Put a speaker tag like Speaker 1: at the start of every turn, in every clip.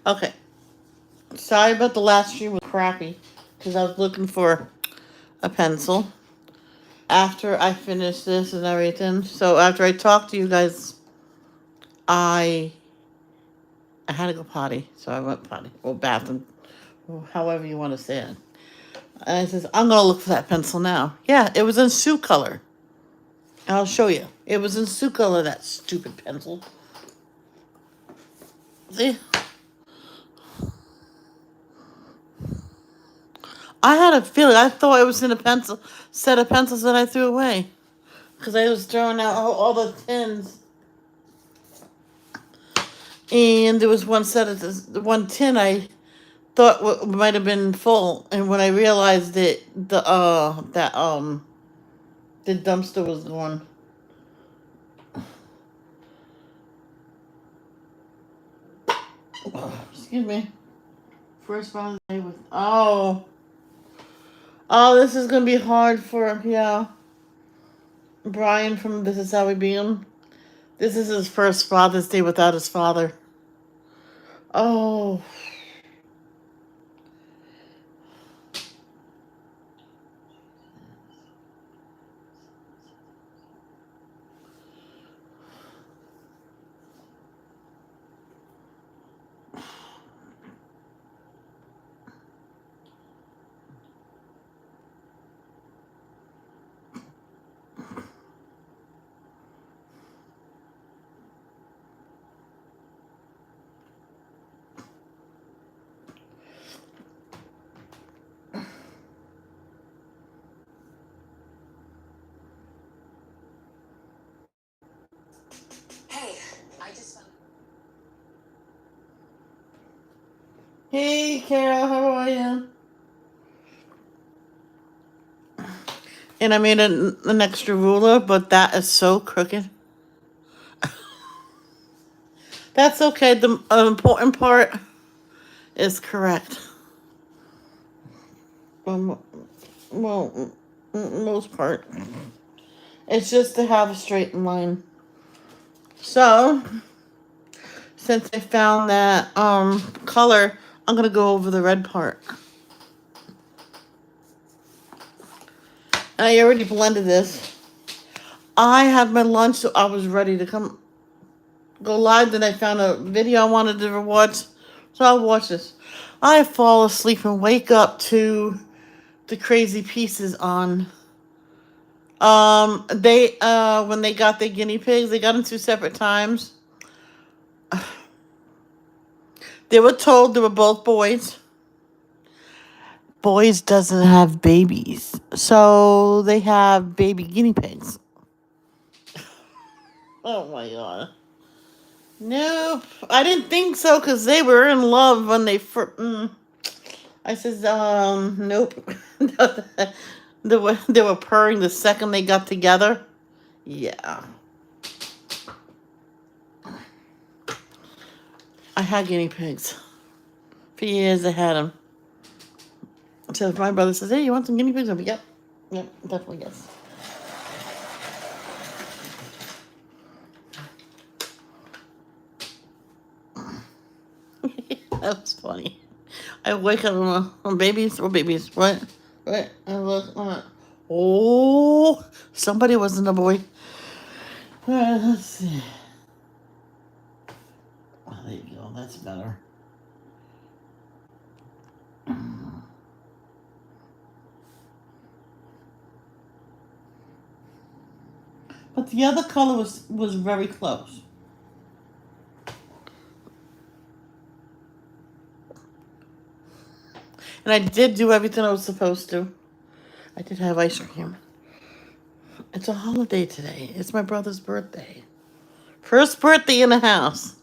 Speaker 1: Okay. Sorry about the last stream was crappy. Because I was looking for a pencil. After I finished this and everything. So after I talked to you guys, I had to go potty. So I went potty. Or bathroom. Or however you want to say it. And I says, I'm going to look for that pencil now. Yeah, it was in Sioux color. I'll show you. It was in Sioux color, that stupid pencil. See? I had a feeling. I thought it was in a pencil set of pencils that I threw away. Because I was throwing out all the tins. And there was one set of one tin I thought might have been full. And when I realized that the dumpster was gone. Excuse me. First Father's Day with this is gonna be hard for Brian from This Is How We Began. This is his first Father's Day without his father. Oh. Hey, Carol, how are you? And I made an extra ruler, but that is so crooked. That's okay. The important part is correct. Well, most part. It's just to have a straight line. So, since I found that color, I'm gonna go over the red part. I already blended this. I had my lunch, so I was ready to go live. Then I found a video I wanted to watch, so I'll watch this. I fall asleep and wake up to the crazy pieces on. They when they got their guinea pigs, they got them 2 separate times. They were told they were both boys. Boys doesn't have babies, so they have baby guinea pigs. Oh my god. Nope. I didn't think so because they were in love when they first. I says, nope. They were purring the second they got together. Yeah. I had guinea pigs. For years I had them. So if my brother says, hey, you want some guinea pigs? I'll be, yep. Yep, definitely yes. That was funny. I wake up on babies. What babies? What? What? I look. Oh, somebody wasn't a boy. All right, let's see. Oh, there you go. That's better. But the other color was very close. And I did do everything I was supposed to. I did have ice cream. It's a holiday today. It's my brother's birthday. First birthday in the house.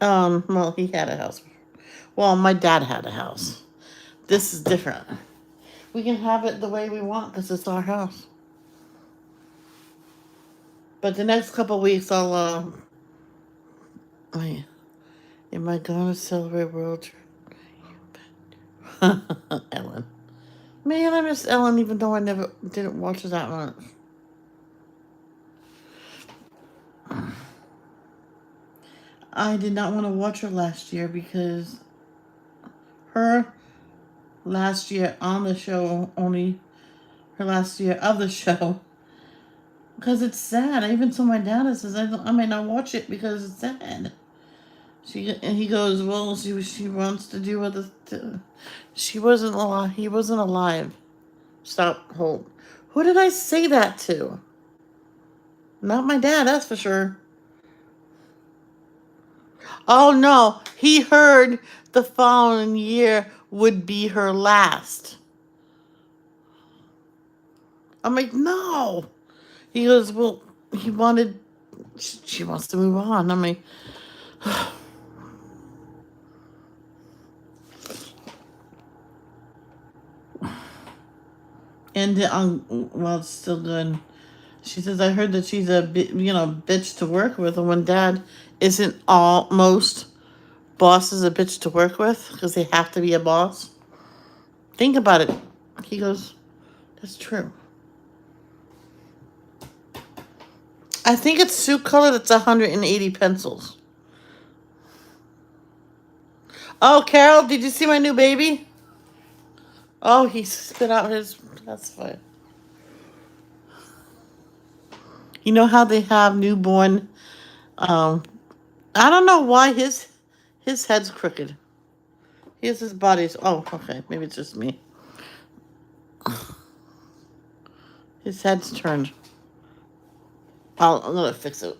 Speaker 1: Well, he had a house. Well, my dad had a house. This is different. We can have it the way we want because it's our house. But the next couple weeks, I'll, wait. Am I going to celebrate World Ellen. Man, I miss Ellen even though I never didn't watch her that much. I did not want to watch her last year because her last year on the show, only her last year of the show, because it's sad. I even told my dad, I says, I may not watch it because it's sad. And he goes, well, she wants to do other. She wasn't alive. He wasn't alive. Stop. Hold. Who did I say that to? Not my dad, that's for sure. Oh no, he heard the following year would be her last. I'm like, no. He goes, well, he wanted. She wants to move on. I'm like. And well, it's still good. She says, I heard that she's a bitch to work with. And when dad isn't most bosses a bitch to work with because they have to be a boss. Think about it. He goes, that's true. I think it's suit color that's 180 pencils. Oh, Carol, did you see my new baby? Oh, he spit out his. That's fine. You know how they have newborn. I don't know why his head's crooked. His body's. Oh, okay. Maybe it's just me. His head's turned. I'm gonna fix it.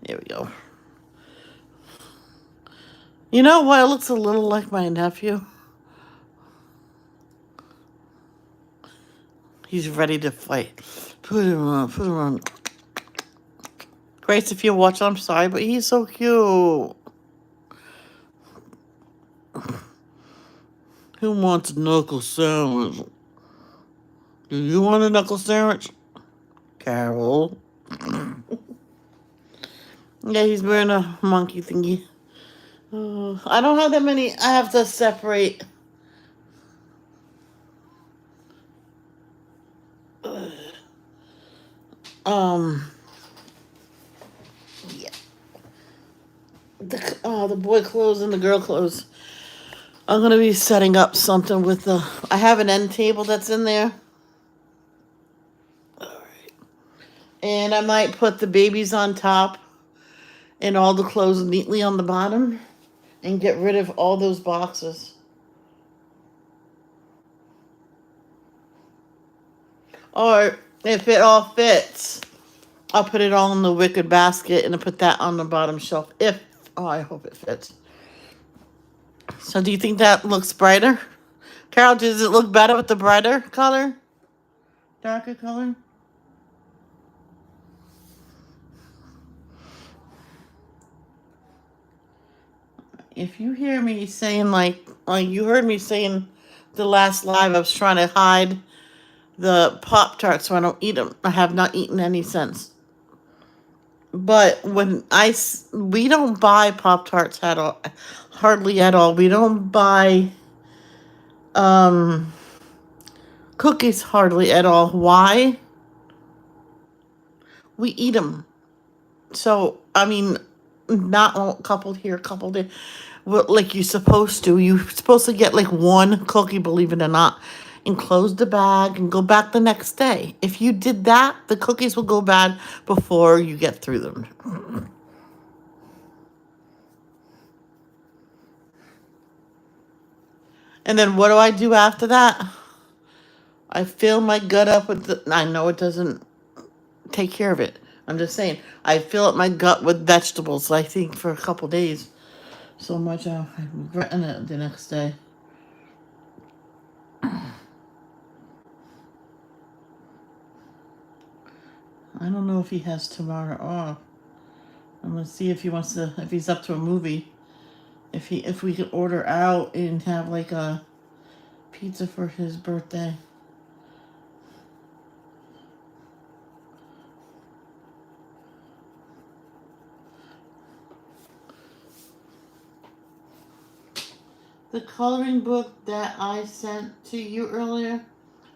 Speaker 1: There we go. You know what? It looks a little like my nephew. He's ready to fight. Put him on. Grace, if you're watching, I'm sorry, but he's so cute. Who wants a knuckle sandwich? Do you want a knuckle sandwich? Carol. Yeah, he's wearing a monkey thingy. I don't have that many. I have to separate. Yeah. The boy clothes and the girl clothes. I'm gonna be setting up something with the. I have an end table that's in there. Alright. And I might put the babies on top and all the clothes neatly on the bottom and get rid of all those boxes. Or if it all fits, I'll put it all in the wicked basket and I'll put that on the bottom shelf. I hope it fits. So do you think that looks brighter? Carol, does it look better with the brighter color? Darker color? If you hear me saying like you heard me saying the last live, I was trying to hide the Pop-Tarts so I don't eat them. I have not eaten any since. But we don't buy Pop-Tarts at all, hardly at all. We don't buy cookies hardly at all. Why? We eat them. So, I mean, not a couple here, a couple there. Well, like you're supposed to. You're supposed to get like one cookie, believe it or not, and close the bag and go back the next day. If you did that, the cookies will go bad before you get through them. And then what do I do after that? I fill my gut up with I know it doesn't take care of it. I'm just saying. I fill up my gut with vegetables, I think, for a couple days. So much I'm regretting it the next day. I don't know if he has tomorrow off. I'm gonna see if he's up to a movie. If we could order out and have like a pizza for his birthday. The coloring book that I sent to you earlier,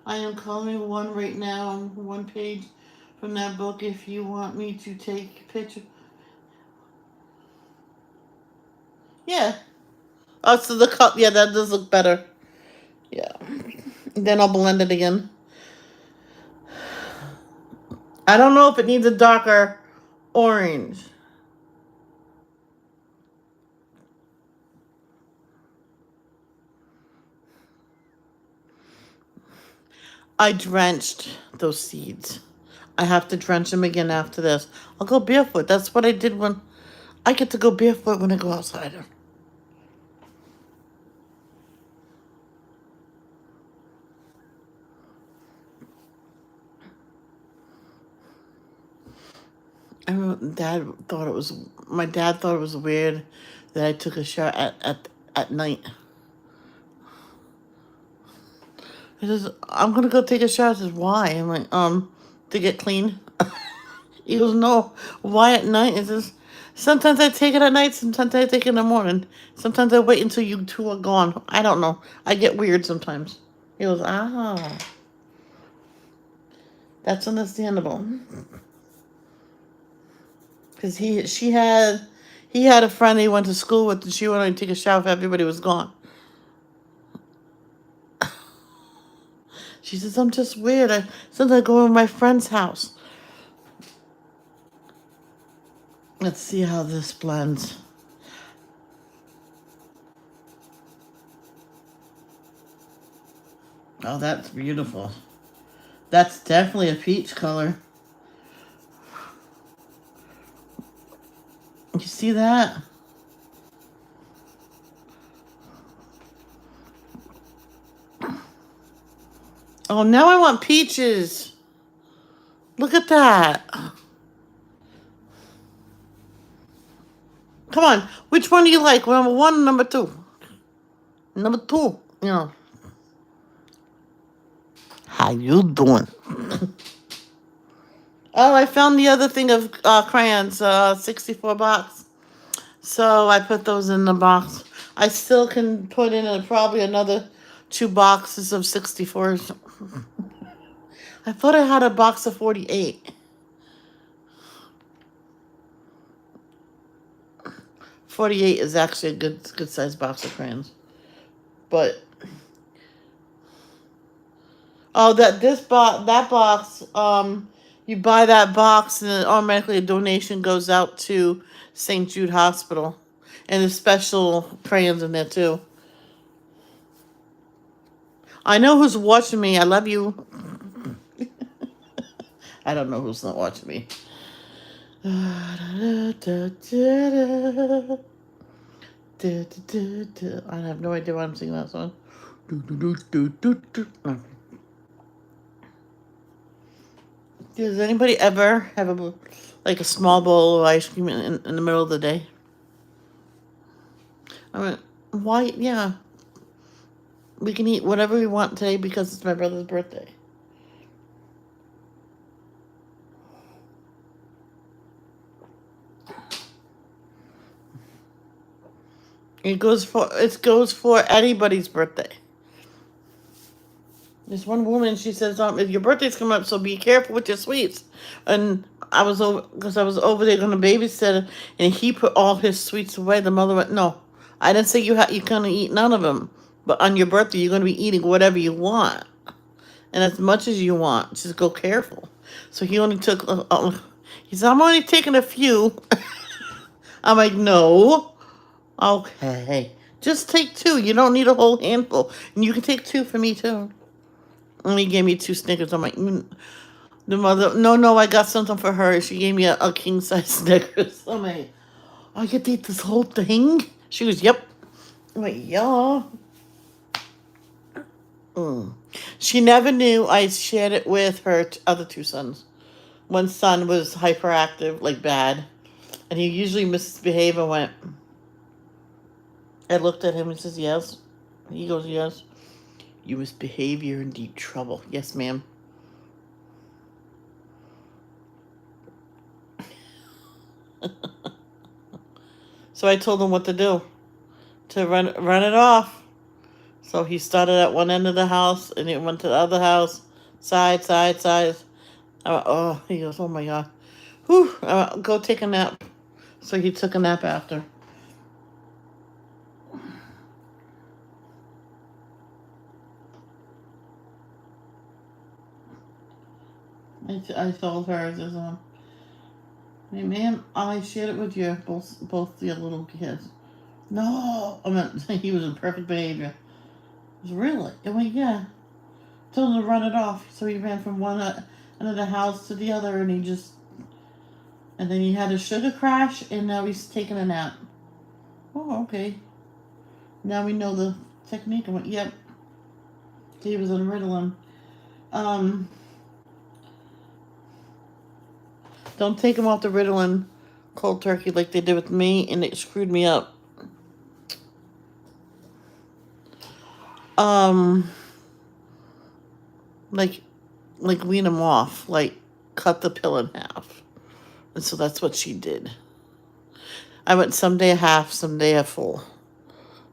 Speaker 1: I am coloring one right now on one page from that book if you want me to take a picture. Yeah. Oh, so the cup, yeah, that does look better. Yeah. Then I'll blend it again. I don't know if it needs a darker orange. I drenched those seeds. I have to drench them again after this. I'll go barefoot. That's what I did when I get to go barefoot when I go outside. I remember my dad thought it was weird that I took a shower at night. He says, I'm gonna go take a shower. I says, why? I'm like, to get clean. He goes, no, why at night? He says, sometimes I take it at night, sometimes I take it in the morning. Sometimes I wait until you two are gone. I don't know. I get weird sometimes. He goes, that's understandable. Because he had a friend he went to school with, and she wanted to take a shower if everybody was gone. She says, I'm just weird. Sometimes I go to my friend's house. Let's see how this blends. Oh, that's beautiful. That's definitely a peach color. You see that? Oh, now I want peaches. Look at that. Come on. Which one do you like? Number one or number two? Number two. You know. How you doing? Oh, I found the other thing of crayons, 64 box. So I put those in the box. I still can put in probably another 2 boxes of 64s. I thought I had a box of 48. 48 is actually a good sized box of crayons. But that box, you buy that box and then automatically a donation goes out to St. Jude Hospital. And there's special crayons in there too. I know who's watching me. I love you. I don't know who's not watching me. I have no idea why I'm singing that song. Does anybody ever have a small bowl of ice cream in the middle of the day? I mean, why? Yeah, we can eat whatever we want today because it's my brother's birthday. It goes for anybody's birthday. There's one woman. She says, "If your birthday's coming up, so be careful with your sweets." And I was over there going to babysit, and he put all his sweets away. The mother went, "No, I didn't say you couldn't eat none of them, but on your birthday, you're going to be eating whatever you want, and as much as you want. Just go careful." So he only took. He said, "I'm only taking a few." I'm like, "No, okay, just take 2. You don't need a whole handful, and you can take 2 for me too." And he gave me 2 Snickers. I'm like, the mother, no, I got something for her. She gave me a king size Snickers. I'm like, I get to eat this whole thing? She goes, yep. I'm like, yeah. She never knew I shared it with her other 2 sons. One son was hyperactive, like bad. And he usually misbehaved and went. I looked at him and says, yes. He goes, yes. You misbehave, you're in deep trouble. Yes, ma'am. So I told him what to do. To run it off. So he started at one end of the house and it went to the other house. Side. Oh, he goes, oh my God. Whew, go take a nap. So he took a nap after. I told her, I says, hey, ma'am, I shared it with you, both the little kids. No, I mean, he was in perfect behavior. I was really? I went, yeah. Told him to run it off. So he ran from one end of the house to the other, and then he had a sugar crash, and now he's taking a nap. Oh, okay. Now we know the technique. I went, yep. He was on Ritalin. Um, don't take him off the Ritalin cold turkey like they did with me, and it screwed me up. Um, like, wean him off, like cut the pill in half, and so that's what she did. I went someday a half, someday a full.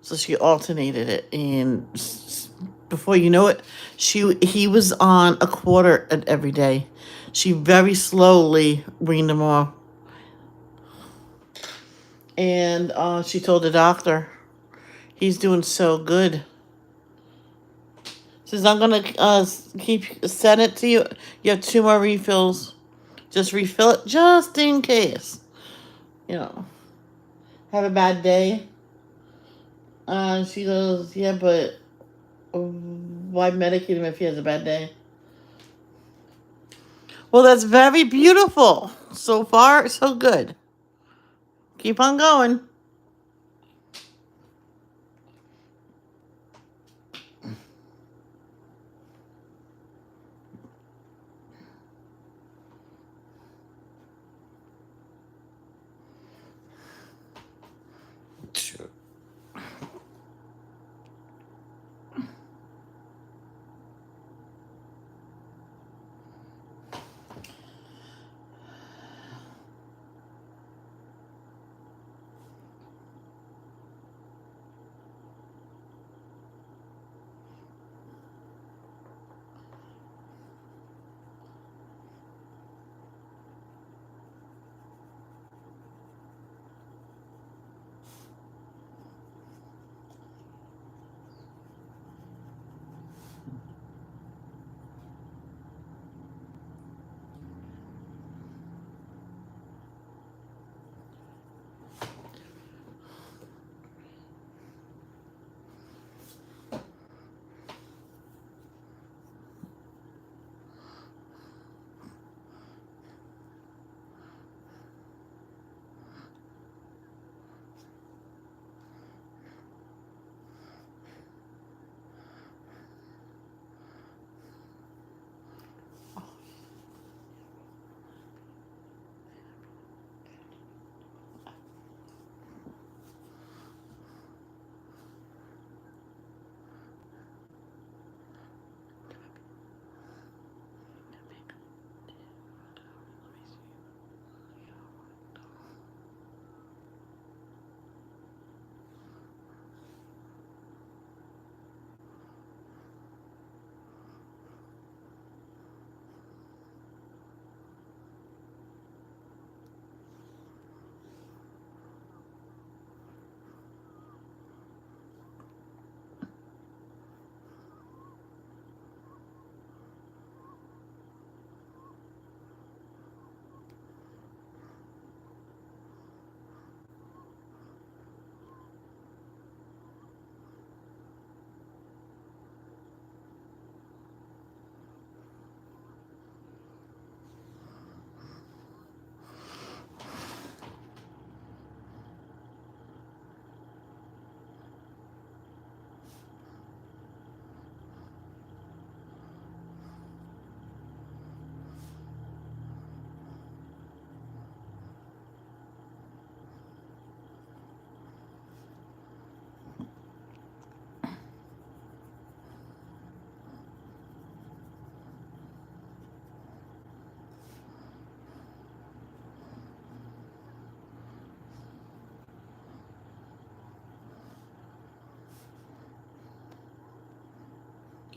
Speaker 1: So she alternated it, and before you know it, he was on a quarter every day. She very slowly weaned him off, and she told the doctor, "He's doing so good." Says, "I'm gonna send it to you. You have 2 more refills. Just refill it, just in case. You know, have a bad day." She goes, "Yeah, but why medicate him if he has a bad day?" Well, that's very beautiful. So far, so good. Keep on going.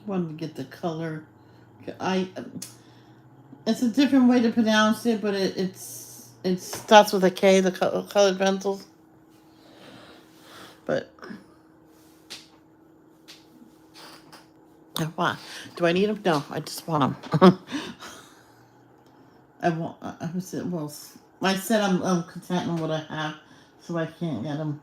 Speaker 1: Wanted to get the color. I It's a different way to pronounce it, but it starts with a K. The colored pencils, but. Why? Do I need them? No, I just want them. I want. I said, well, I said I'm content in what I have, so I can't get them.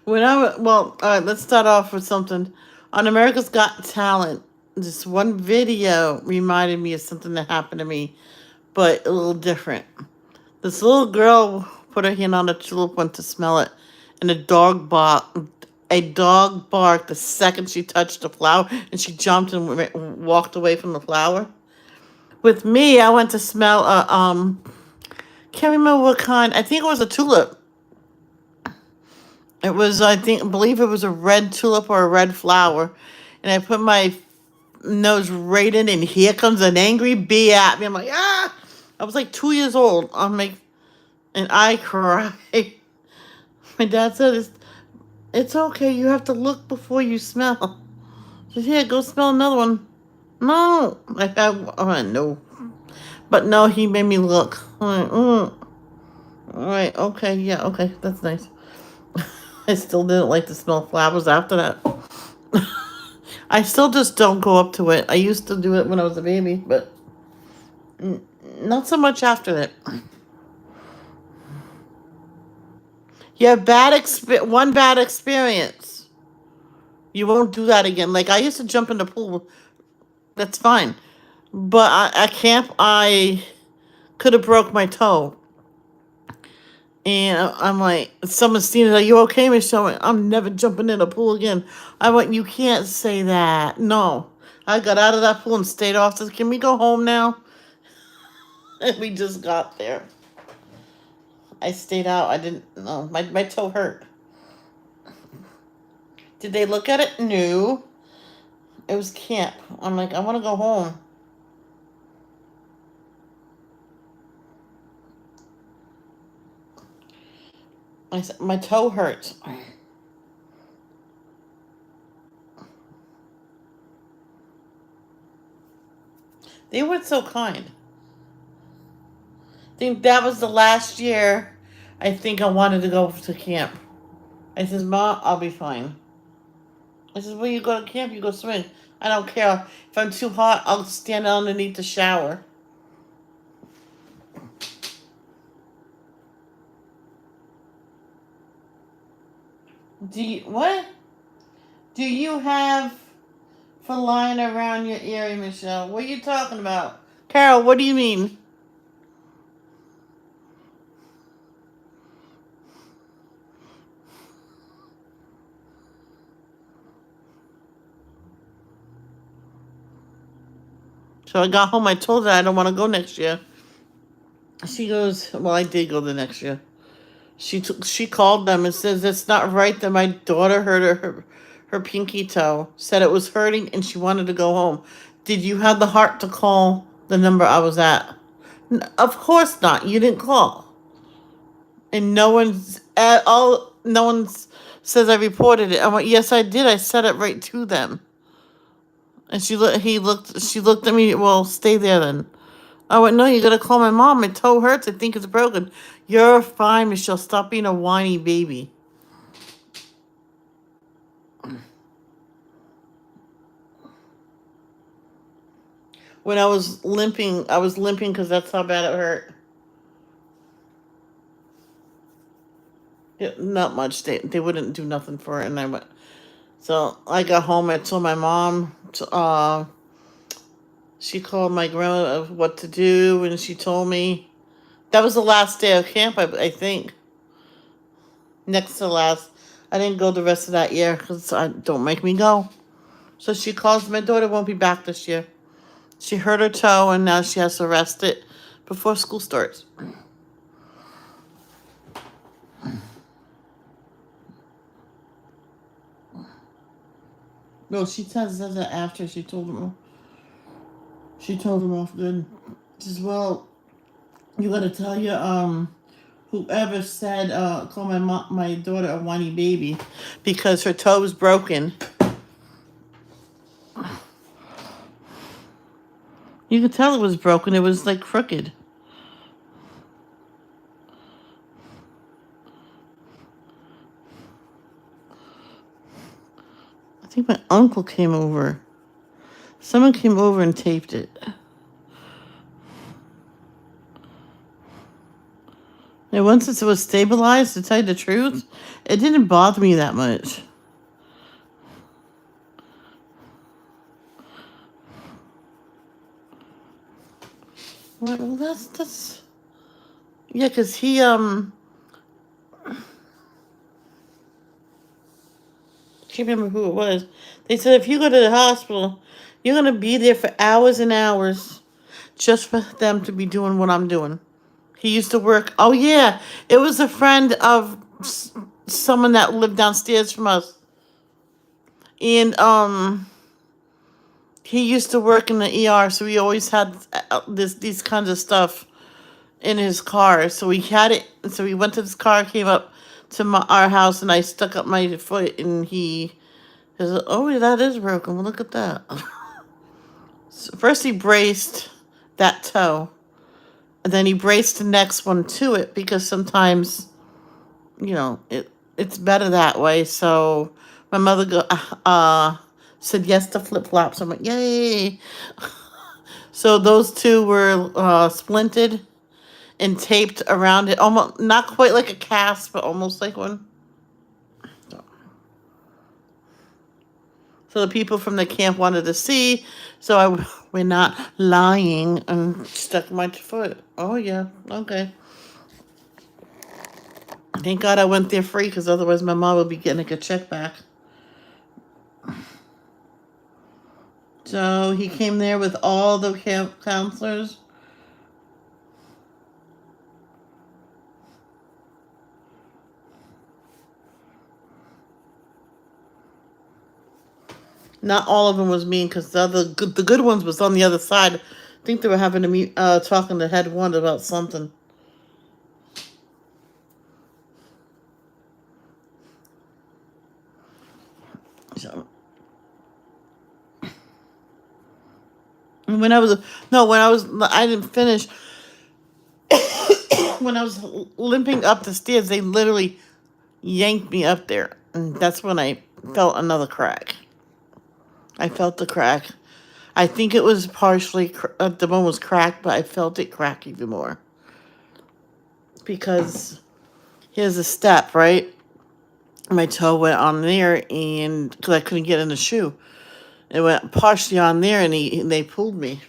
Speaker 1: Well, all right, let's start off with something. On America's Got Talent, this one video reminded me of something that happened to me, but a little different. This little girl put her hand on a tulip, went to smell it, and a dog barked. A dog barked the second she touched the flower, and she jumped and walked away from the flower. With me, I went to smell a can't remember what kind. I think it was a tulip. It was, I believe it was a red tulip or a red flower. And I put my nose right in, and here comes an angry bee at me. I'm like, ah! I was like 2 years old. I'm like, and I cried. My dad said, it's okay. You have to look before you smell. He said, here, go smell another one. No. I went, no. But no, he made me look. I'm like, all right, okay, yeah, okay, that's nice. I still didn't like to smell flowers after that. I still just don't go up to it. I used to do it when I was a baby, but not so much after that. You have one bad experience. You won't do that again. Like, I used to jump in the pool. That's fine. But at camp, I could have broke my toe. And I'm like, someone's seen it. Are you okay, Michelle? I'm never jumping in a pool again. I went, you can't say that. No. I got out of that pool and stayed off. Said, can we go home now? And we just got there. I stayed out. I didn't know. My toe hurt. Did they look at it? No. It was camp. I'm like, I want to go home. I said, my toe hurts. They weren't so kind. I think that was the last year I think I wanted to go to camp. I says, Mom, I'll be fine. I says, when you go to camp, you go swim. I don't care. If I'm too hot, I'll stand underneath the shower. What do you have for lying around your ear, Michelle? What are you talking about? Carol, what do you mean? So I got home, I told her I don't want to go next year. She goes, well, I did go the next year. She called them and says it's not right that my daughter hurt her pinky toe. Said it was hurting and she wanted to go home. Did you have the heart to call the number I was at? Of course not. You didn't call. And no one says I reported it. I went, yes, I did. I said it right to them. And she looked at me. Well, stay there then. I went, no, you gotta call my mom. My toe hurts. I think it's broken. You're fine, Michelle. Stop being a whiny baby. When I was limping because that's how bad it hurt. Not much. They wouldn't do nothing for it, and I went. So I got home. I told my mom. She called my grandma of what to do, and she told me that was the last day of camp. I think next to last. I didn't go the rest of that year because I don't make me go. So she calls. My daughter won't be back this year. She hurt her toe, and now she has to rest it before school starts. No, she says that after she told him. She told him off good. She says, well, you gotta tell your whoever said call my daughter a whiny baby because her toe was broken. You could tell it was broken. It was like crooked. I think my uncle came over. Someone came over and taped it. And once it was stabilized, to tell you the truth, it didn't bother me that much. Well, that's yeah, cause he can't remember who it was. They said if you go to the hospital, you're gonna be there for hours and hours just for them to be doing what I'm doing. He used to work. Oh yeah, it was a friend of someone that lived downstairs from us, and he used to work in the ER, so he always had these kinds of stuff in his car. So he had it. So he went to his car, came up to our house, and I stuck up my foot, and he said, "Oh, that is broken. Well, look at that." So first, he braced that toe, and then he braced the next one to it because sometimes, it's better that way. So my mother said yes to flip flops. I'm like, yay! So those two were splinted and taped around it, almost not quite like a cast, but almost like one. So the people from the camp wanted to see, so we're not lying and stuck my foot. Oh yeah, okay. Thank God I went there free, because otherwise my mom would be getting a check back. So he came there with all the camp counselors. Not all of them was mean, because the good ones was on the other side. I think they were having to meet, talking to head one about something. So when I was I didn't finish. When I was limping up the stairs, they literally yanked me up there, and that's when I felt another crack. I felt the crack. I think it was partially the bone was cracked, but I felt it crack even more because here's a step, right? My toe went on there, and because I couldn't get in the shoe, it went partially on there, and they pulled me.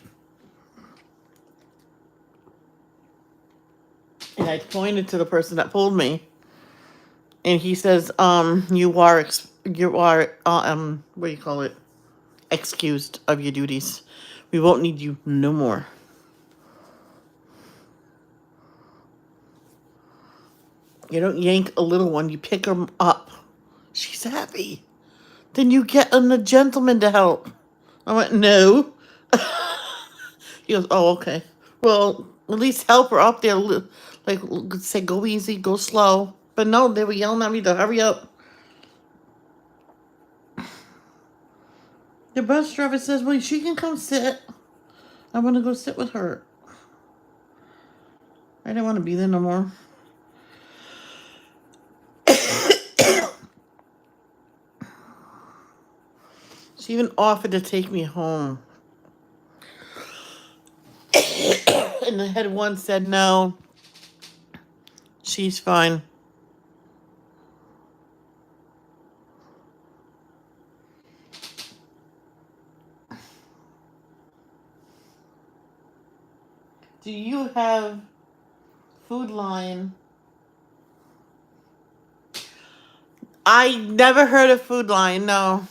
Speaker 1: And I pointed to the person that pulled me, and he says, you are what do you call it? Excused of your duties. We won't need you no more." You don't yank a little one, you pick her up. She's happy. Then you get a gentleman to help. I went, "No." He goes, "Oh, okay. Well, at least help her up there. Like, say, go easy, go slow." But no, they were yelling at me to hurry up. The bus driver says, "Well, she can come sit. I want to go sit with her." I didn't want to be there no more. She even offered to take me home. And the head one said, "No, she's fine." Do you have Food Lion? I never heard of Food Lion, no.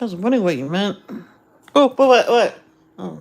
Speaker 1: I was wondering what you meant. Oh, but what? Oh.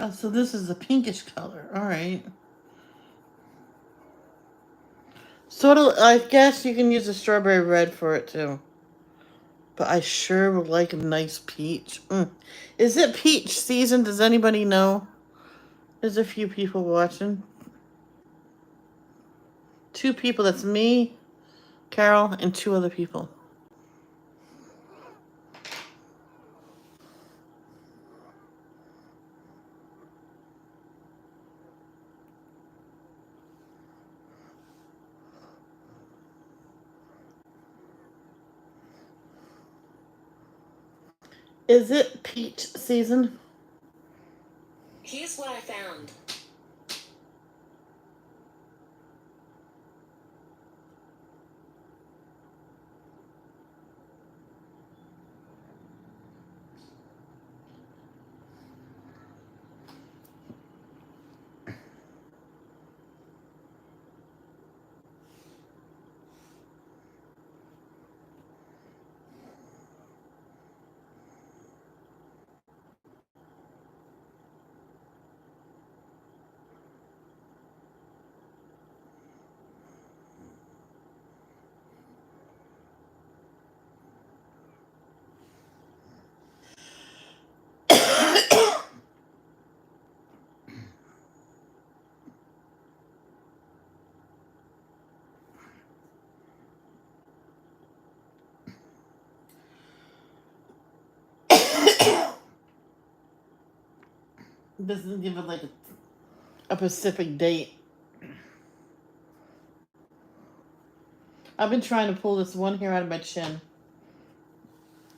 Speaker 1: Oh, so this is a pinkish color. All right. Sort of, I guess you can use a strawberry red for it too. But I sure would like a nice peach. Is it peach season? Does anybody know? There's a few people watching. 2 people. That's me, Carol, and 2 other people. Is it peach season?
Speaker 2: Here's what I found.
Speaker 1: Doesn't give it like a specific date. I've been trying to pull this one hair out of my chin.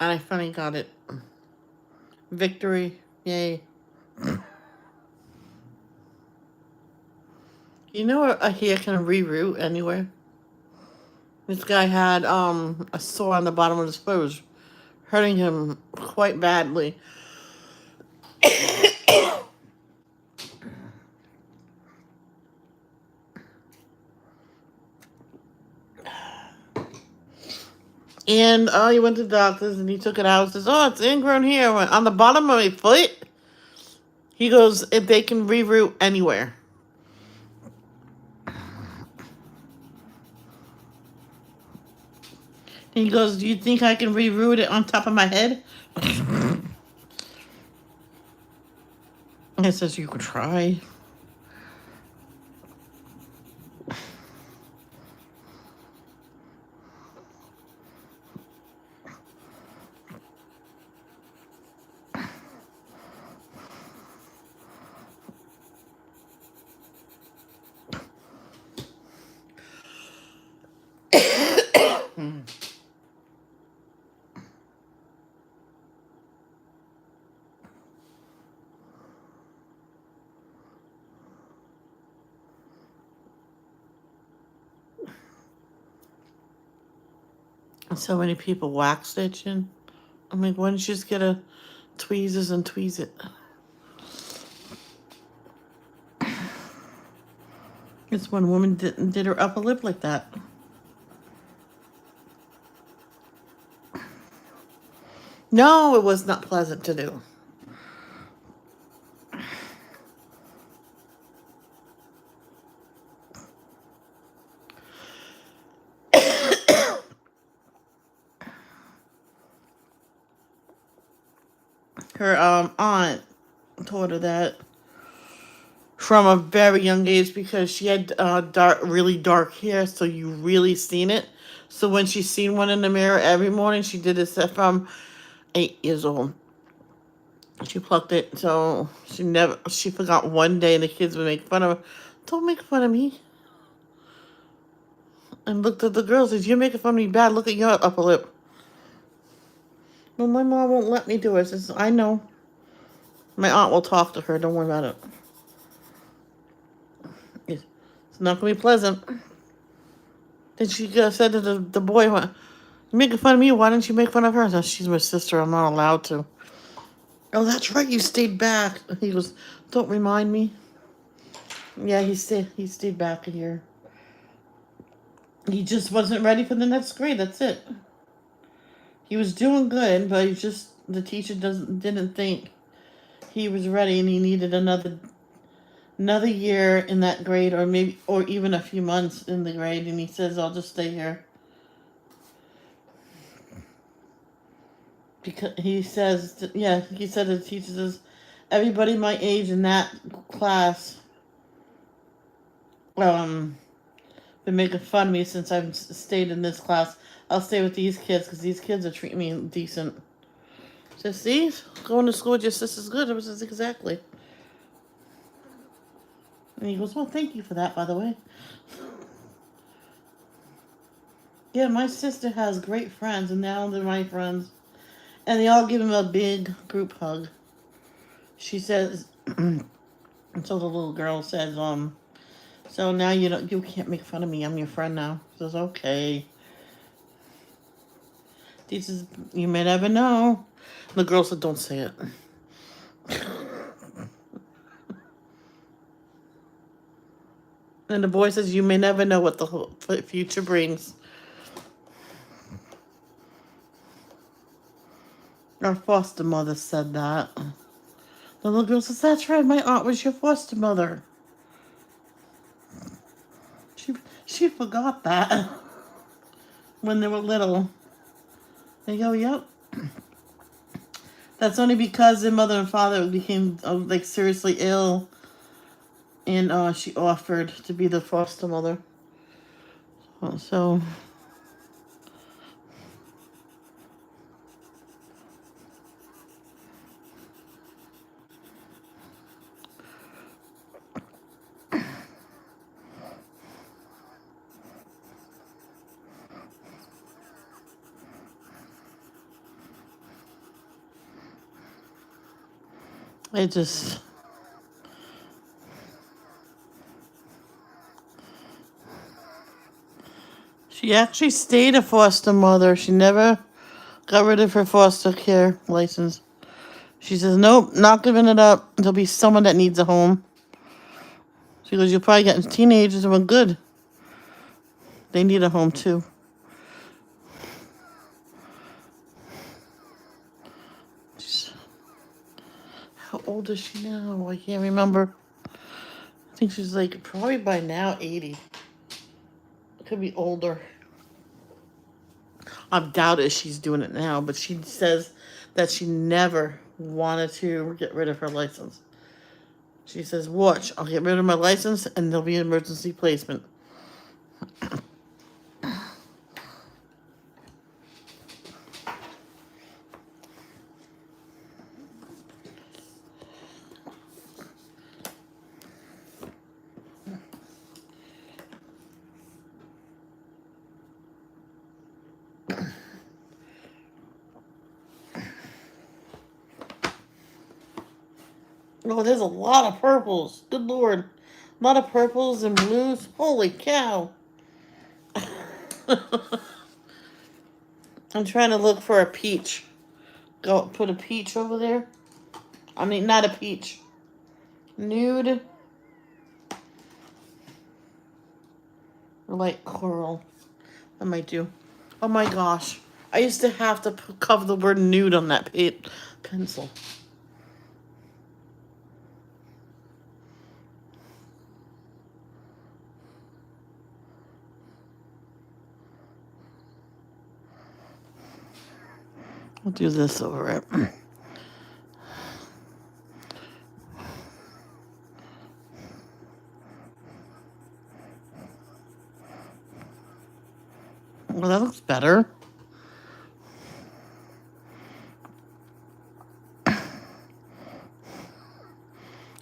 Speaker 1: And I finally got it. Victory. Yay. You know a hair can reroot anywhere? This guy had a sore on the bottom of his foot, hurting him quite badly. And he went to the doctors and he took it out and says, oh, it's ingrown hair on the bottom of my foot. He goes, if they can reroot anywhere. He goes, do you think I can reroot it on top of my head? It says you could try. So many people wax stitching. I'm like, why don't you just get a tweezers and tweeze it? This one woman did her upper lip like that. No, it was not pleasant to do. Her aunt told her that from a very young age because she had really dark hair, so you really seen it. So when she seen one in the mirror every morning, she did this from 8 years old. She plucked it, so she forgot one day, and the kids would make fun of her. Don't make fun of me. And looked at the girls, says, you're making fun of me bad. Look at your upper lip. Well, my mom won't let me do it. I says, I know. My aunt will talk to her. Don't worry about it. It's not going to be pleasant. Then she said to the boy, you're making fun of me. Why didn't you make fun of her? I said, she's my sister. I'm not allowed to. Oh, that's right. You stayed back. He goes, don't remind me. Yeah, he stayed back a year. He just wasn't ready for the next grade. That's it. He was doing good, but the teacher didn't think he was ready, and he needed another year in that grade, or even a few months in the grade. And he says, I'll just stay here. Because he said to the teacher says, everybody my age in that class been making fun of me since I've stayed in this class. I'll stay with these kids because these kids are treating me decent. So see, going to school just as good. It was just exactly. And he goes, well, thank you for that, by the way. Yeah, my sister has great friends, and now they're my friends. And they all give him a big group hug. She says, so the little girl says, so now you can't make fun of me. I'm your friend now. She says, okay. He says, you may never know. The girl said, don't say it. And the boy says, you may never know what the future brings. Our foster mother said that. The little girl says, that's right, my aunt was your foster mother. She forgot that when they were little. They go, yep. That's only because their mother and father became seriously ill, and she offered to be the foster mother. So it just. She actually stayed a foster mother. She never got rid of her foster care license. She says, nope, not giving it up. There'll be someone that needs a home. She goes, you'll probably get teenagers who are good. They need a home too. How old is she now? I can't remember. I think she's probably by now 80. Could be older. I doubt it she's doing it now, but she says that she never wanted to get rid of her license. She says, watch, I'll get rid of my license and there'll be an emergency placement. Oh, there's a lot of purples. Good Lord. A lot of purples and blues. Holy cow. I'm trying to look for a peach. Go put a peach over there. I mean, not a peach. Nude. Light coral. I might do. Oh my gosh. I used to have to cover the word nude on that pencil. I'll do this over it. Well, that looks better.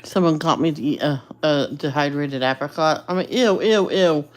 Speaker 1: Someone got me to eat a dehydrated apricot. I mean, ew, ew, ew.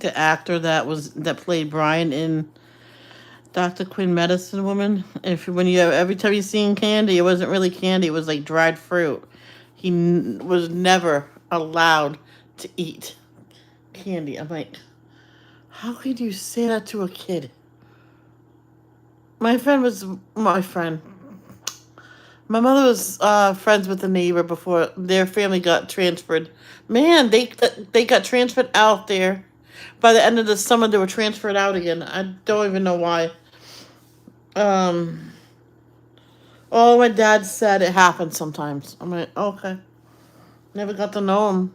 Speaker 1: The actor that played Brian in Dr. Quinn Medicine Woman. Every time you seen candy, it wasn't really candy. It was like dried fruit. He was never allowed to eat candy. I'm like, how could you say that to a kid? My friend. My mother was friends with a neighbor before their family got transferred. Man, they got transferred out there. By the end of the summer, they were transferred out again. I don't even know why. Oh, my dad said it happens sometimes. I'm like, okay. Never got to know him.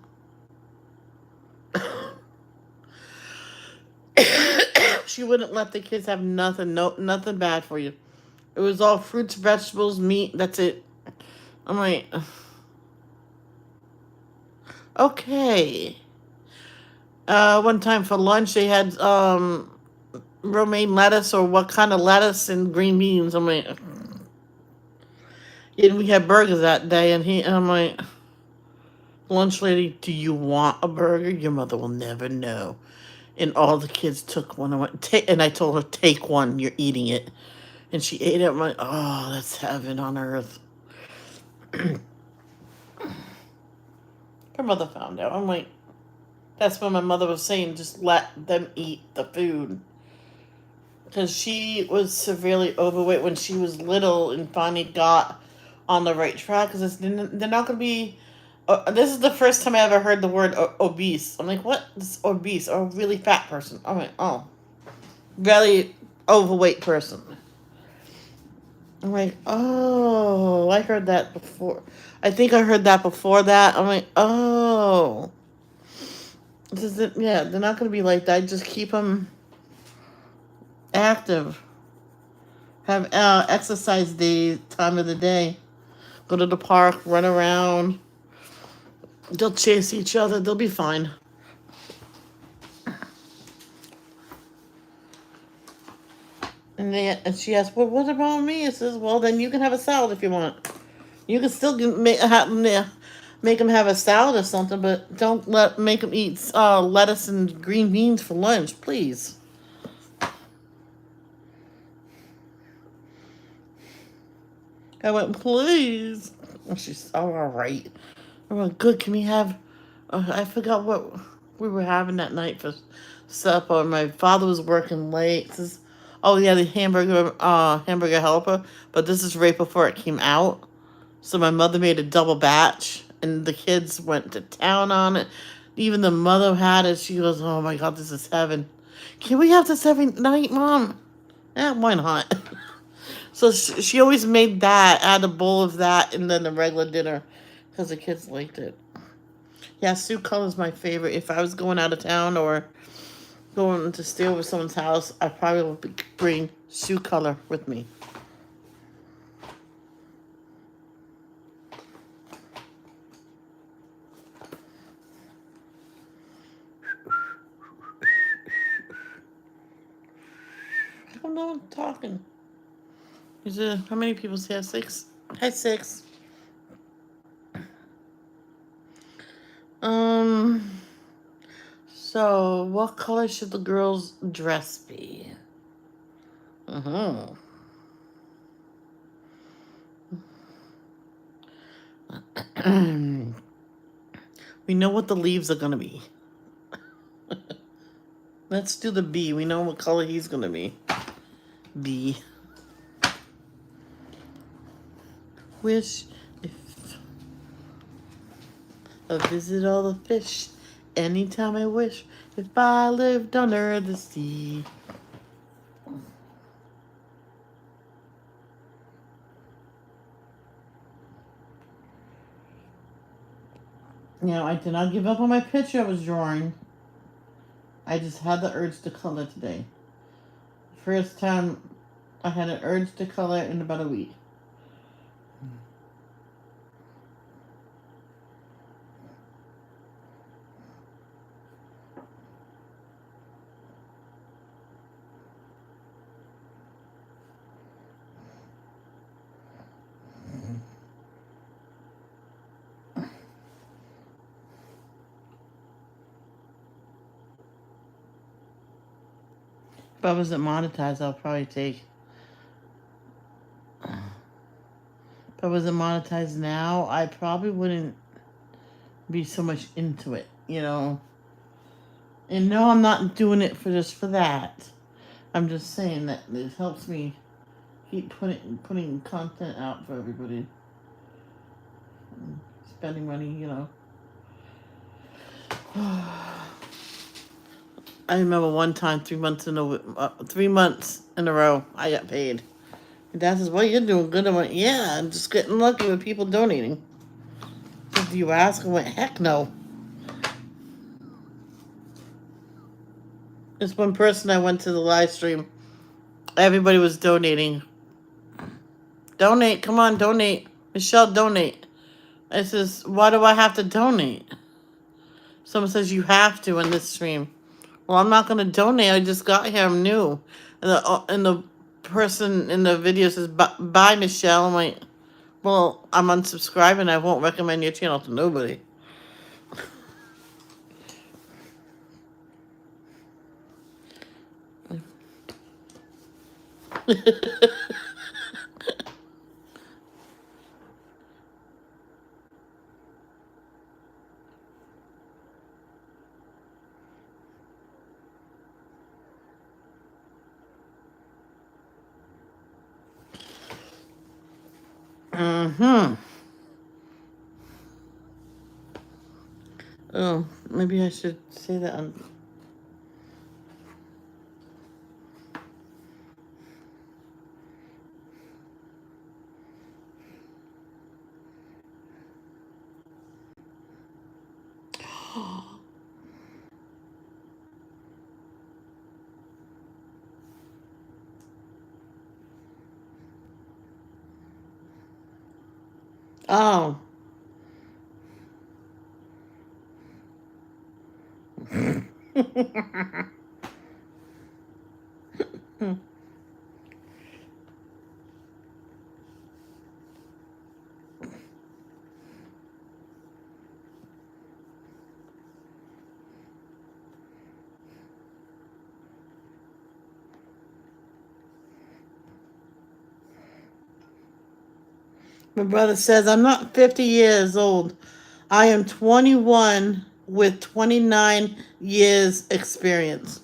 Speaker 1: She wouldn't let the kids have nothing, nothing bad for you. It was all fruits, vegetables, meat. That's it. I'm like, okay. One time for lunch they had romaine lettuce or what kind of lettuce and green beans. I'm like, and we had burgers that day, and I'm like, lunch lady, do you want a burger? Your mother will never know. And all the kids took one. And I told her, take one. You're eating it. And she ate it. I'm like, oh, that's heaven on earth. Her mother found out. I'm like, that's when my mother was saying, just let them eat the food. Because she was severely overweight when she was little and finally got on the right track. Because they're not going to be. This is the first time I ever heard the word obese. I'm like, what? This obese or a really fat person? I'm like, oh, really overweight person. I'm like, oh, I heard that before. I think I heard that before that. I'm like, oh. This is it. Yeah, they're not going to be like that. Just keep them active. Have exercise day, time of the day. Go to the park, run around. They'll chase each other. They'll be fine. And she asked, well, what about me? It says, well, then you can have a salad if you want. You can still make them have a salad or something, but don't make them eat lettuce and green beans for lunch, please. I went, please. And she's all right. I went, good. Can we have? I forgot what we were having that night for supper. My father was working late. Oh yeah, the hamburger helper. But this is right before it came out. So my mother made a double batch, and the kids went to town on it. Even the mother had it. She goes, "Oh my God, this is heaven. Can we have this every night, Mom?" Yeah, why not? So she always made that, add a bowl of that, and then the regular dinner, because the kids liked it. Yeah, soup color is my favorite. If I was going out of town or going to stay over someone's house, I probably would bring soup color with me. I don't know. I'm talking. Is it how many people say 6? Hi, 6. Um. So, what color should the girl's dress be? We know what the leaves are gonna be. Let's do the bee. We know what color he's gonna be. Bee. Wish if I visit all the fish anytime I wish if I lived under the sea. Now, I did not give up on my picture I was drawing. I just had the urge to color today. First time I had an urge to color in about a week. If I wasn't monetized, I'll probably take. If I wasn't monetized now, I probably wouldn't be so much into it, you know. And no, I'm not doing it for just for that. I'm just saying that it helps me keep putting content out for everybody. Spending money, you know. I remember one time 3 months in a row I got paid. My dad says, "Well, you're doing good." I went, "Yeah, I'm just getting lucky with people donating." Did you ask? I went, "Heck no." This one person I went to the live stream, everybody was donating. Donate, come on, donate. Michelle, donate. I says, "Why do I have to donate?" Someone says, "You have to in this stream." Well, I'm not gonna donate. I just got here. I'm new. And the person in the video says, "Bye, Michelle." I'm like, "Well, I'm unsubscribing. I won't recommend your channel to nobody." Mm-hmm. Oh, maybe I should say that on. Oh. My brother says, "I'm not 50 years old. I am 21 with 29 years experience."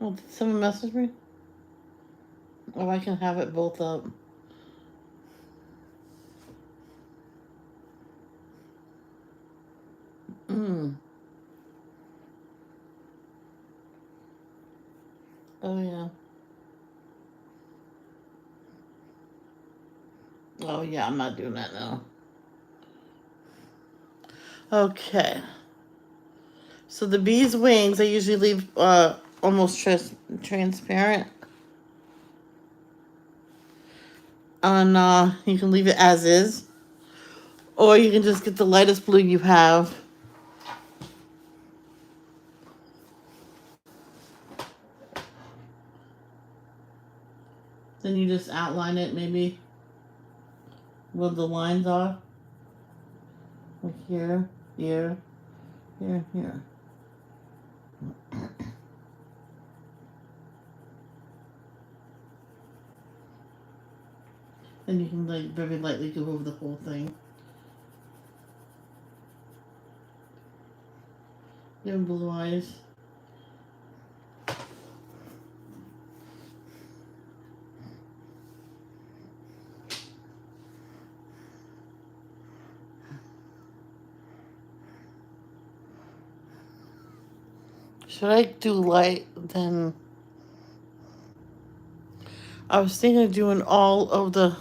Speaker 1: Oh, did someone message me? Oh, I can have it both up. Mm. Oh, yeah. Oh, yeah, I'm not doing that now. Okay. So the bee's wings, I usually leave almost transparent. And you can leave it as is. Or you can just get the lightest blue you have. Then you just outline it maybe where the lines are. Like here, here, here, here. Then you can like very lightly go over the whole thing. You have blue eyes. Should I do light then? I was thinking of doing all of the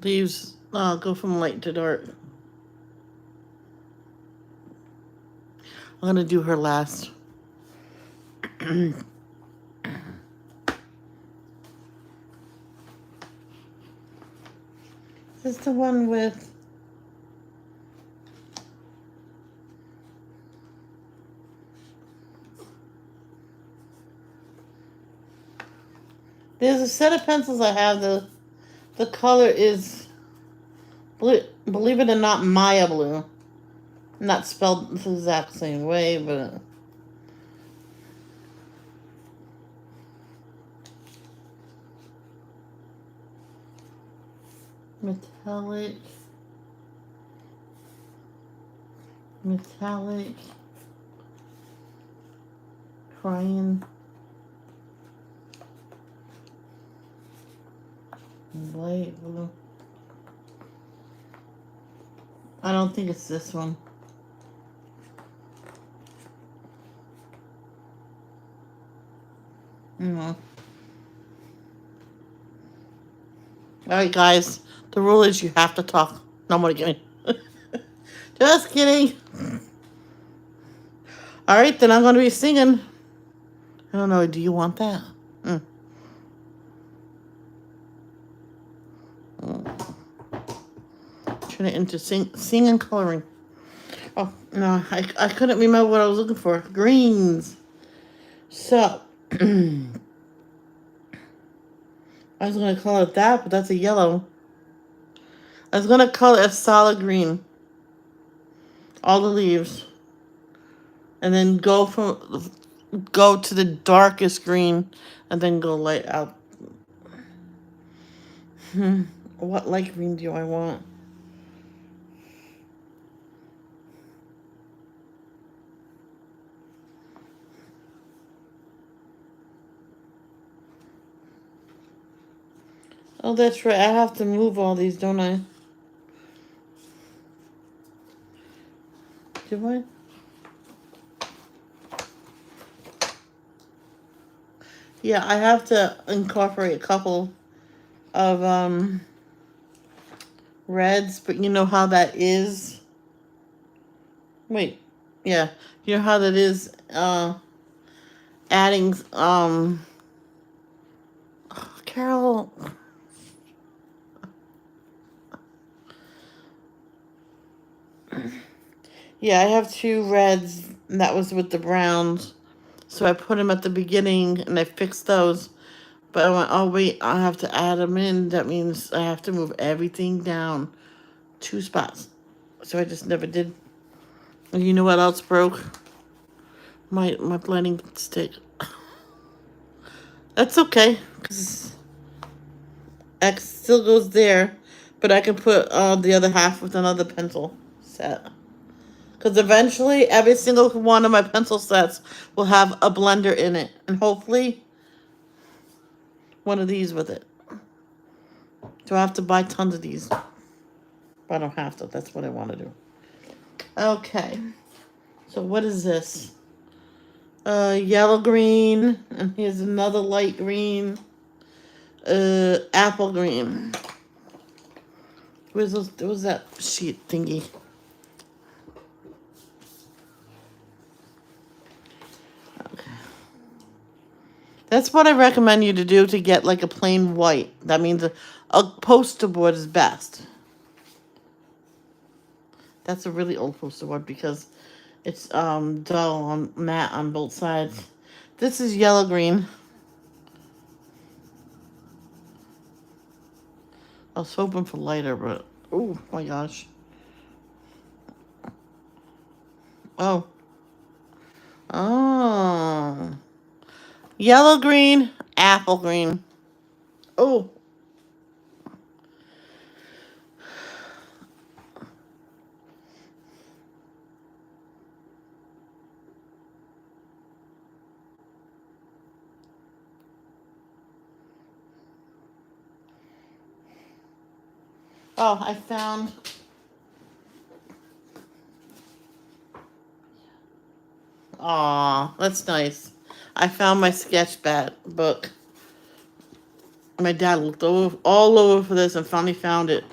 Speaker 1: leaves, go from light to dark. I'm gonna do her last. This is the one with... There's a set of pencils I have. The color is, believe it or not, Maya blue. Not spelled the exact same way, but... Metallic. Metallic. Crayon. Light blue. I don't think it's this one. No. Alright, guys. The rule is you have to talk. No more kidding. Just kidding. Alright, then I'm going to be singing. I don't know. Do you want that? Turn it into sing and coloring. Oh, no. I couldn't remember what I was looking for. Greens. So... I was going to call it that, but that's a yellow. I was going to call it a solid green. All the leaves. And then go to the darkest green. And then go light out. What light green do I want? Oh, that's right. I have to move all these, don't I? Do I? Yeah, I have to incorporate a couple of reds, but you know how that is? Wait. Yeah. You know how that is adding Carol. Yeah, I have two reds, and that was with the browns. So I put them at the beginning, and I fixed those. But I went, oh, wait, I have to add them in. That means I have to move everything down 2 spots. So I just never did. And you know what else broke? My blending stick. That's okay, because X still goes there. But I can put the other half with another pencil set. Because eventually every single one of my pencil sets will have a blender in it. And hopefully one of these with it. Do I have to buy tons of these? But I don't have to. That's what I want to do. Okay. So what is this? Yellow green. And here's another light green. Apple green. Where's that sheet thingy? Okay. That's what I recommend you to do to get like a plain white. That means a poster board is best. That's a really old poster board because it's dull on matte on both sides. This is yellow green. I was hoping for lighter, but oh my gosh. Oh. Oh. Yellow green, apple green. Oh. Oh, I found. Aw, that's nice. I found my sketch book. My dad looked all over for this and finally found it.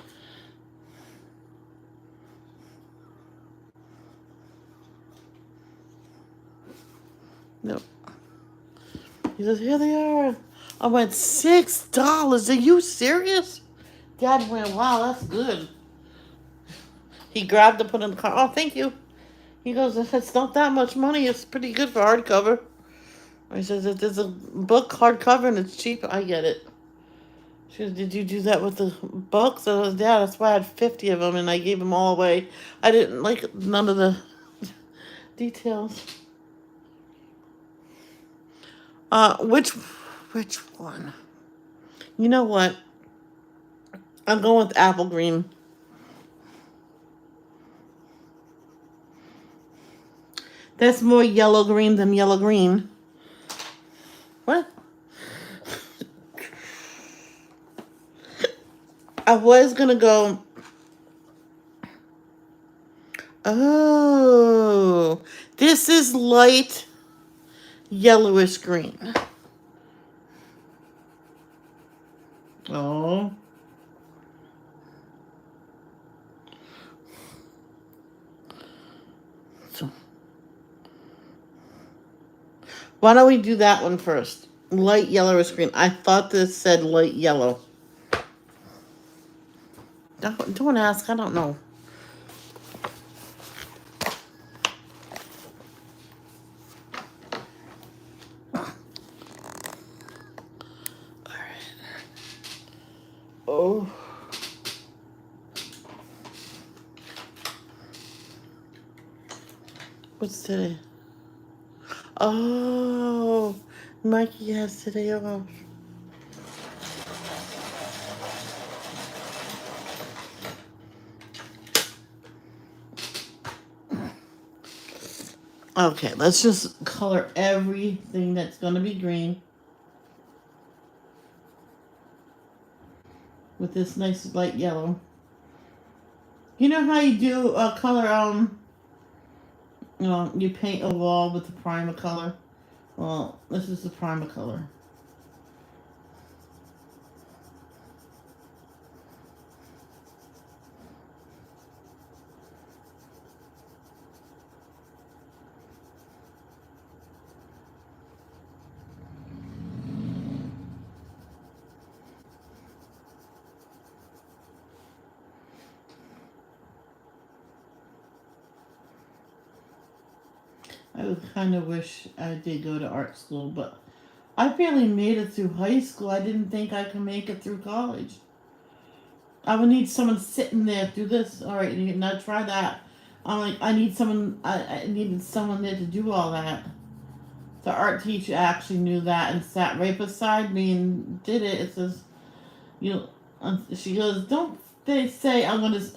Speaker 1: Nope. He says, here they are. I went, $6. Are you serious? Dad went, wow, that's good. He grabbed it, put it in the car. Oh, thank you. He goes, it's not that much money. It's pretty good for hardcover. He says, if there's a book hardcover and it's cheap, I get it. She goes, did you do that with the books? I was, yeah, that's why I had 50 of them and I gave them all away. I didn't like none of the details. Which one? You know what? I'm going with apple green. That's more yellow green than yellow green. What? I was gonna go. Oh, this is light yellowish green. Oh. So, why don't we do that one first? Light yellowish green. I thought this said light yellow. Don't ask. I don't know. Oh. What's today? Oh, Mikey has today off. Okay, let's just color everything that's going to be green with this nice light yellow. You know how you do color, you paint a wall with the primer color? Well, this is the primer color. I kind of wish I did go to art school, but I barely made it through high school. I didn't think I could make it through college. I would need someone sitting there, do this. All right, now try that. I'm like, I need someone, I needed someone there to do all that. The art teacher actually knew that and sat right beside me and did it. It says, she goes, don't they say,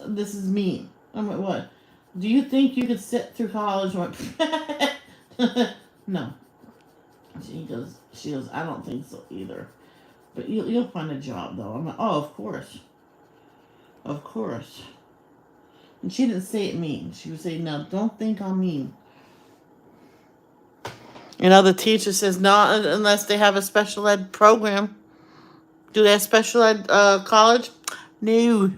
Speaker 1: this is me. I'm like, what? Do you think you could sit through college? No. She goes, I don't think so either. But you'll find a job though. I'm like, oh, of course. Of course. And she didn't say it mean. She would say, no, don't think I'm mean. You know, the teacher says, not unless they have a special ed program. Do they have special ed college? No.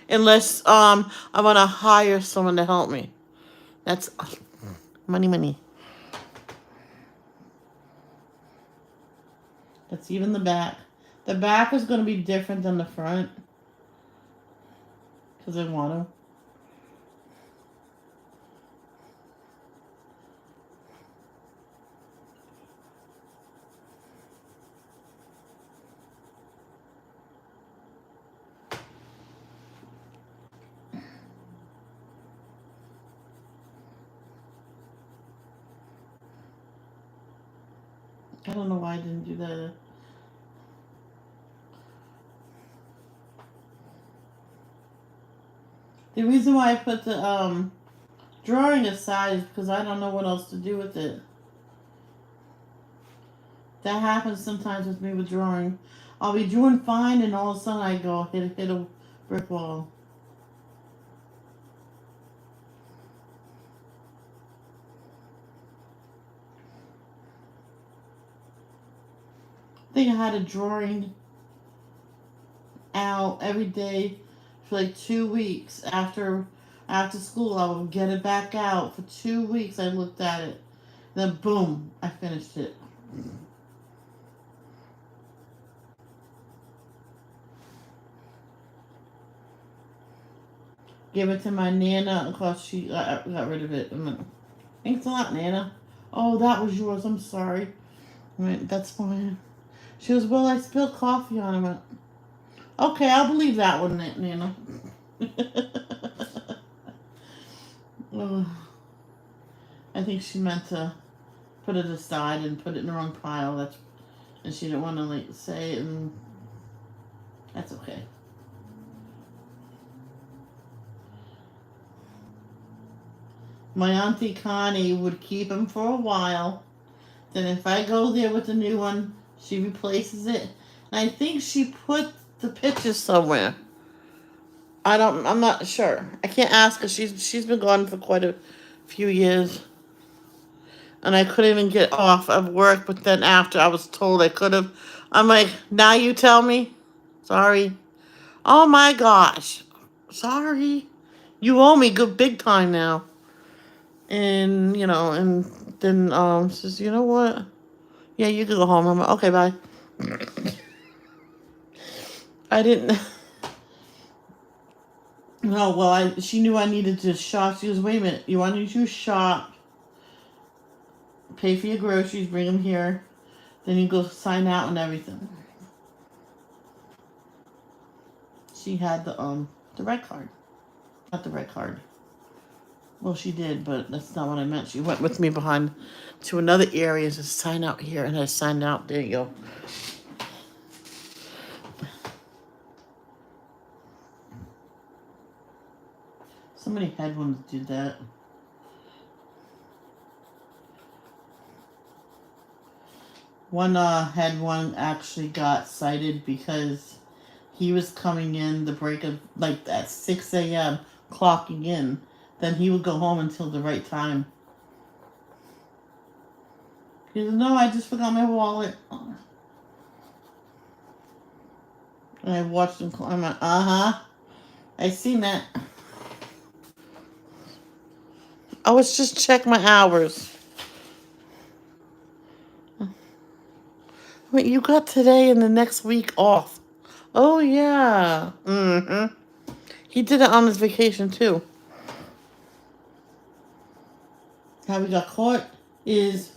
Speaker 1: Unless I want to hire someone to help me. That's money, money. That's even the back. The back is going to be different than the front. Because I want to. I don't know why I didn't do that. The reason why I put the drawing aside is because I don't know what else to do with it. That happens sometimes with me with drawing. I'll be doing fine and all of a sudden I go hit a brick wall. I think I had a drawing out every day for like 2 weeks. After school I would get it back out. For 2 weeks I looked at it. Then boom, I finished it. Give it to my Nana because she got rid of it. Thanks a lot, Nana. Oh, that was yours. I'm sorry. That's fine. She goes, well, I spilled coffee on him. Okay, I'll believe that one, Nana. I think she meant to put it aside and put it in the wrong pile. And she didn't want to say it, and that's okay. My auntie Connie would keep him for a while. Then if I go there with the new one, she replaces it. And I think she put the pictures somewhere. I'm not sure. I can't ask her. She's been gone for quite a few years. And I couldn't even get off of work, but then after I was told I could have, I'm like, now you tell me? Sorry. Oh my gosh. Sorry. You owe me good big time now. And, and then says, you know what? Yeah, you can go home. I'm like, okay, bye. I didn't. No, well, she knew I needed to shop. She goes, wait a minute. You want me to shop, pay for your groceries, bring them here, then you go sign out and everything. She had the red card. Not the red card. Well, she did, but that's not what I meant. She went with me behind to another area to sign out here, and I signed out. There you go. So many headwinds did that. One head one actually got cited because he was coming in the break of at 6 a.m. clocking in. Then he would go home until the right time. He said, no, I just forgot my wallet. And I watched him climb out. I seen that. I was just check my hours. Wait, you got today and the next week off. Oh, yeah. Mm-hmm. He did it on his vacation, too. How we got caught is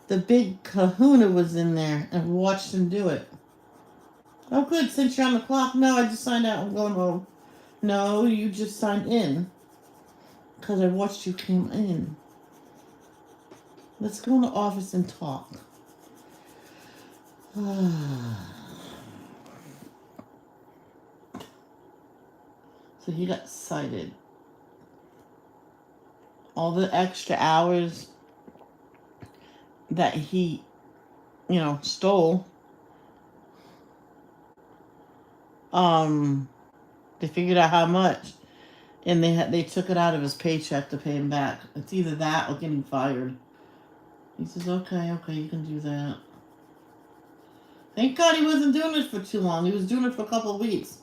Speaker 1: the big kahuna was in there and watched him do it. Oh, good. Since you're on the clock. No, I just signed out. I'm going home. No, you just signed in. Because I watched you came in. Let's go in the office and talk. So he got cited. All the extra hours that he, stole, they figured out how much, and they took it out of his paycheck to pay him back. It's either that or getting fired. He says, okay, you can do that. Thank God he wasn't doing it for too long. He was doing it for a couple of weeks.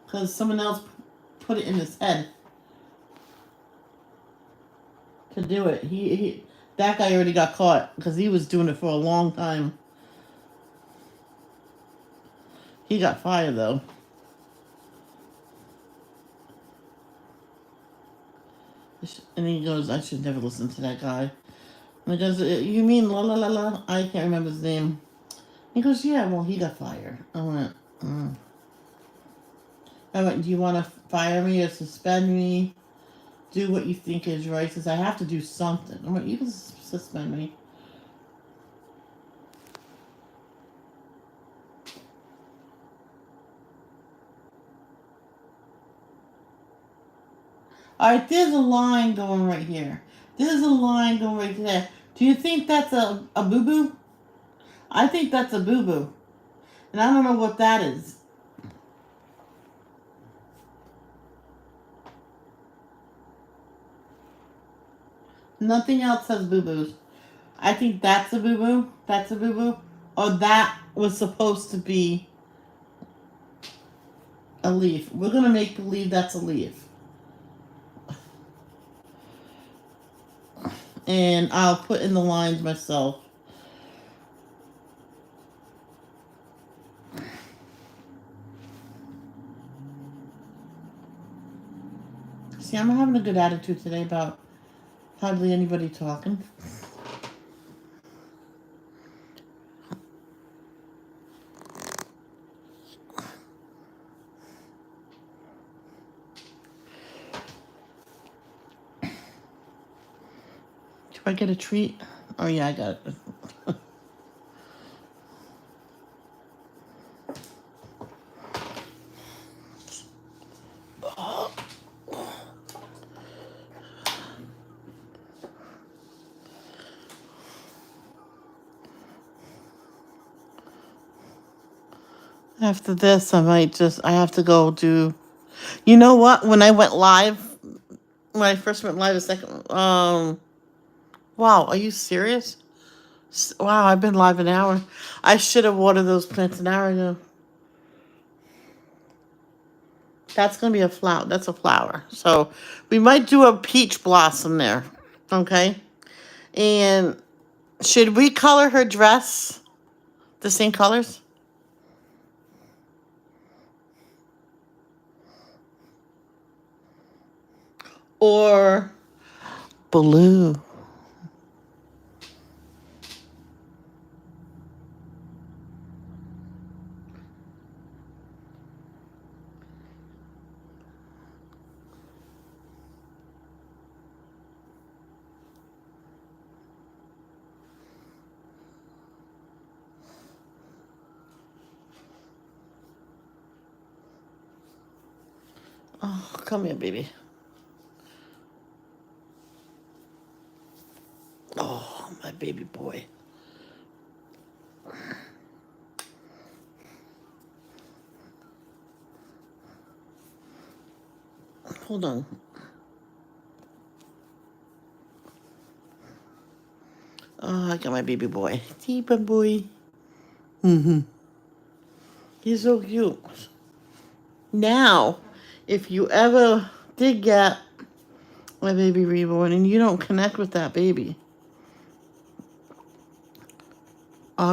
Speaker 1: Because someone else put it in his head to do it. That guy already got caught because he was doing it for a long time. He got fired though. And he goes, I should never listen to that guy. And he goes, you mean la la la la? I can't remember his name. He goes, yeah, well, he got fired. I went, do you want to fire me or suspend me? Do what you think is right. He says, I have to do something. I went, you can suspend me. Alright, there's a line going right here. There's a line going right there. Do you think that's a boo-boo? I think that's a boo-boo. And I don't know what that is. Nothing else has boo-boos. I think that's a boo-boo. That's a boo-boo. Or that was supposed to be a leaf. We're going to make believe that's a leaf. And I'll put in the lines myself. See, I'm having a good attitude today about hardly anybody talking. Do I get a treat? Oh, yeah, I got it. After this, I have to go do, you know what? When I first went live a second, wow, are you serious? Wow, I've been live an hour. I should have watered those plants an hour ago. That's going to be a flower. That's a flower. So we might do a peach blossom there. Okay? And should we color her dress the same colors? Or blue? Oh, come here, baby. Oh, my baby boy. Hold on. Oh, I got my baby boy. Deepa boy. He's so cute. Now, if you ever did get a baby reborn and you don't connect with that baby,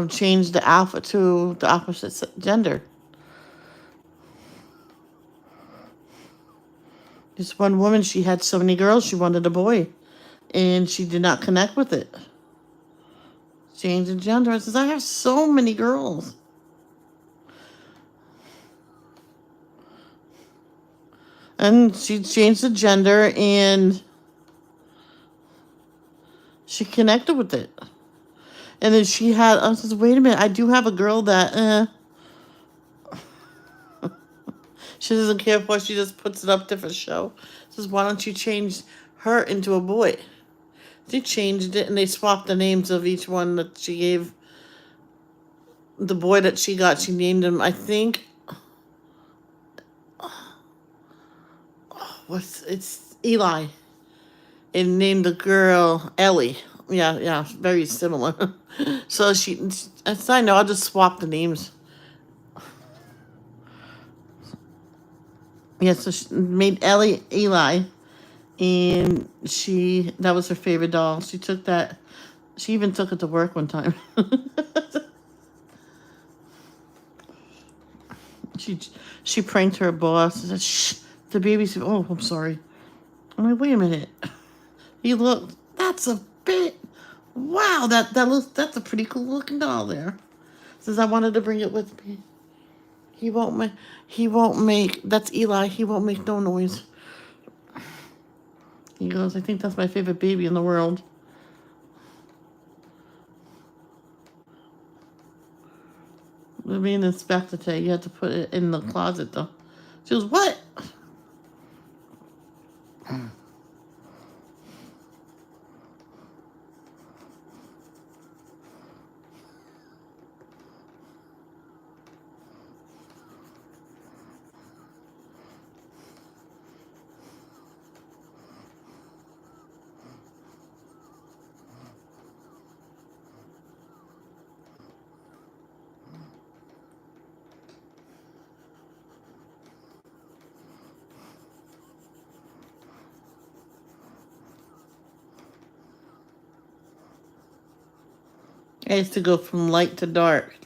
Speaker 1: change the alpha to the opposite gender. This one woman, she had so many girls, she wanted a boy, and she did not connect with it. Change the gender. It says, I have so many girls. And she changed the gender, and she connected with it. And then I says, wait a minute, I do have a girl that, She doesn't care for it. She just puts it up there for show. Says, why don't you change her into a boy? She changed it, and they swapped the names of each one that she gave. The boy that she got, she named him, I think, it's Eli. And named the girl Ellie. Yeah, very similar. So as I know, I'll just swap the names. Yeah, so she made Ellie Eli, and that was her favorite doll. She took that, she even took it to work one time. she she pranked her boss and said, shh, the baby's, oh, I'm sorry. I'm like, wait a minute. You look, that's a bit, wow, that's a pretty cool looking doll there. Says, I wanted to bring it with me. He won't make, that's Eli, he won't make no noise. He goes, I think that's my favorite baby in the world. We're being inspected today. You have to put it in the closet, though. She goes, what? I used to go from light to dark.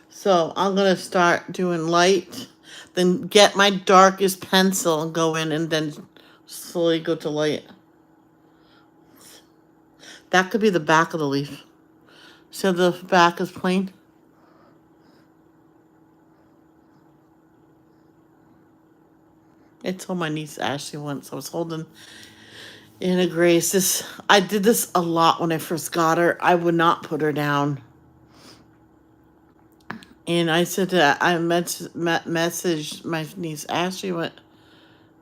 Speaker 1: So I'm going to start doing light, then get my darkest pencil and go in and then slowly go to light. That could be the back of the leaf. So the back is plain. I told my niece Ashley once, I was holding Anna Grace. I did this a lot when I first got her. I would not put her down. And I said that I messaged my niece Ashley, went,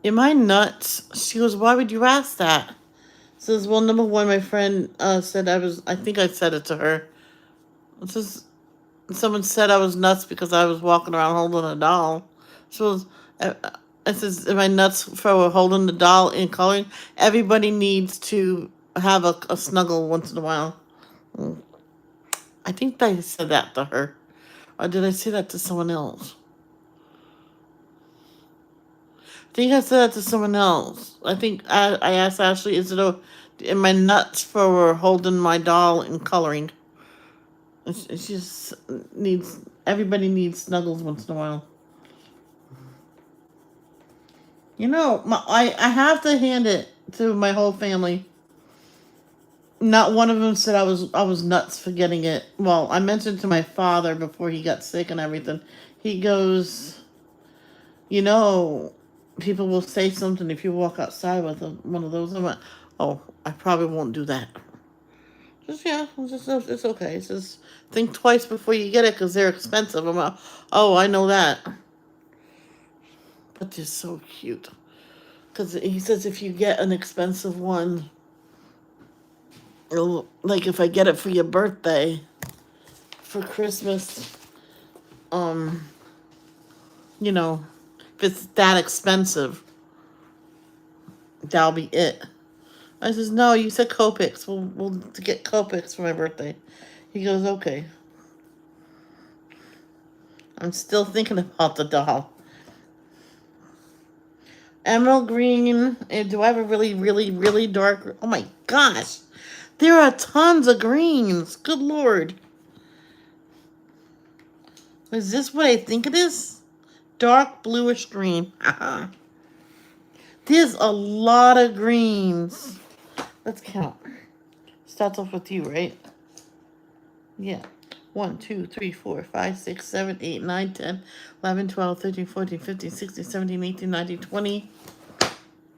Speaker 1: am I nuts? She goes, why would you ask that? Says, well, number one, my friend said I think I said it to her. It says, someone said I was nuts because I was walking around holding a doll. She goes, I says, am I nuts for holding the doll and coloring? Everybody needs to have a snuggle once in a while. I think I said that to her. Or did I say that to someone else? I think I said that to someone else. I think I asked Ashley, am I nuts for holding my doll and coloring? It just everybody needs snuggles once in a while. You know, I have to hand it to my whole family. Not one of them said I was nuts for getting it. Well, I mentioned to my father before he got sick and everything. He goes, you know, people will say something if you walk outside with one of those. I'm like, oh, I probably won't do that. It's okay. It's just think twice before you get it because they're expensive. I'm like, oh, I know that. But they're so cute. Because he says if you get an expensive one, like if I get it for your birthday, for Christmas, you know, if it's that expensive, that'll be it. I says, no, you said Copics. We'll get Copics for my birthday. He goes, okay. I'm still thinking about the doll. Emerald green. And do I have a really, really, really dark? Oh my gosh. There are tons of greens. Good Lord. Is this what I think it is? Dark bluish green. There's a lot of greens. Let's count. Starts off with you, right? Yeah. 1, 2, 3, 4, 5, 6, 7, 8, 9, 10, 11, 12, 13, 14, 15, 16, 17, 18, 19, 20,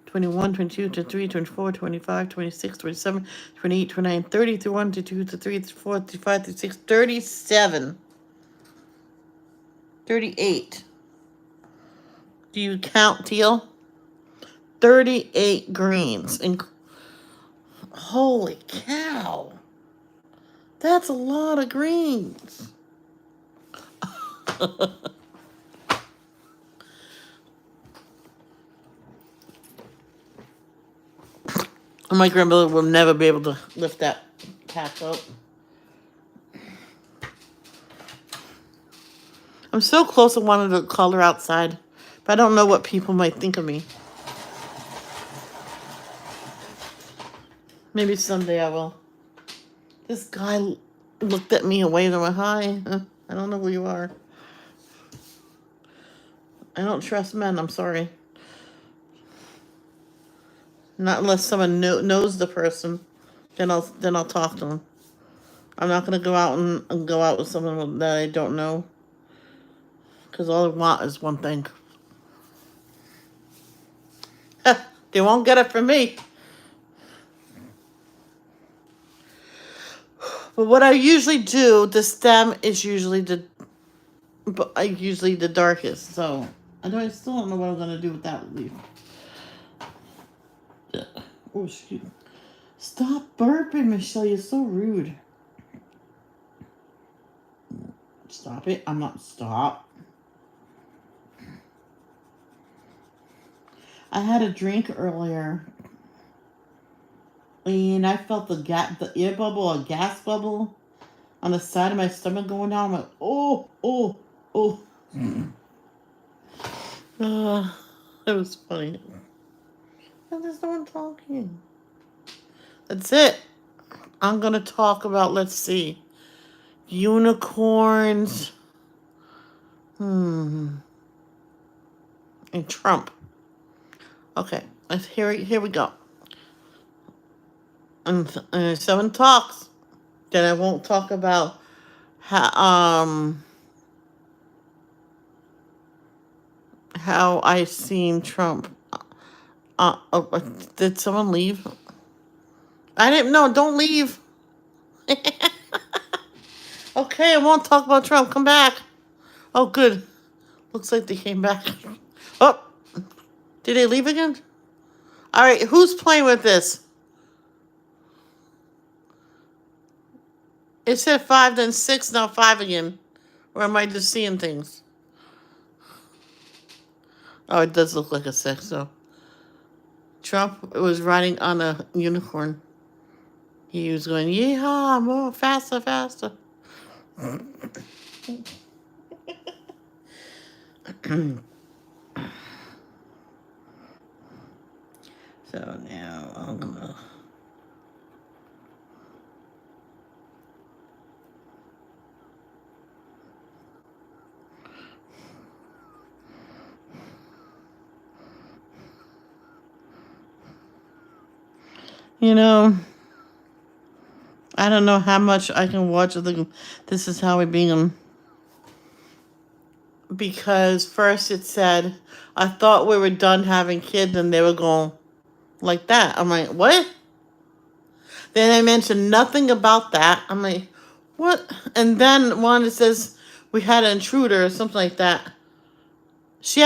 Speaker 1: 21, 22, 23, 24, 25, 26, 27, 28, 29, 30, 31, 32, 33, 34, 35, 36, 37, 38. Do you count teal? 38 greens. Holy cow. That's a lot of greens. My grandmother will never be able to lift that patch up. I'm so close to wanting to color outside, but I don't know what people might think of me. Maybe someday I will. This guy looked at me and waved and went, hi. I don't know who you are. I don't trust men, I'm sorry. Not unless someone knows the person, then I'll talk to them. I'm not gonna go out and go out with someone that I don't know, because all I want is one thing. They won't get it from me. But what I usually do, the stem is usually the darkest. So I still don't know what I'm gonna do with that leaf. Oh shoot! Stop burping, Michelle. You're so rude. Stop it. I'm not. Stop. I had a drink earlier, and I felt the air bubble, a gas bubble, on the side of my stomach going down. I'm like, oh. It was funny. And there's no one talking. That's it. I'm gonna talk about, let's see, unicorns. And Trump. Okay, here we go. And if someone talks, then I won't talk about how I seen Trump. Did someone leave? I didn't know. Don't leave. Okay, I won't talk about Trump. Come back. Oh, good. Looks like they came back. Oh, did they leave again? All right, who's playing with this? It said 5, then 6, now 5 again. Or am I just seeing things? Oh, it does look like a 6, so. Trump was riding on a unicorn. He was going, yeehaw, more, faster, faster. So now I'm gonna. You know, I don't know how much I can watch of the This Is How We Being Them. Because first it said, I thought we were done having kids, and they were going like that. I'm like, what? Then they mentioned nothing about that. I'm like, what? And then one that says we had an intruder or something like that. She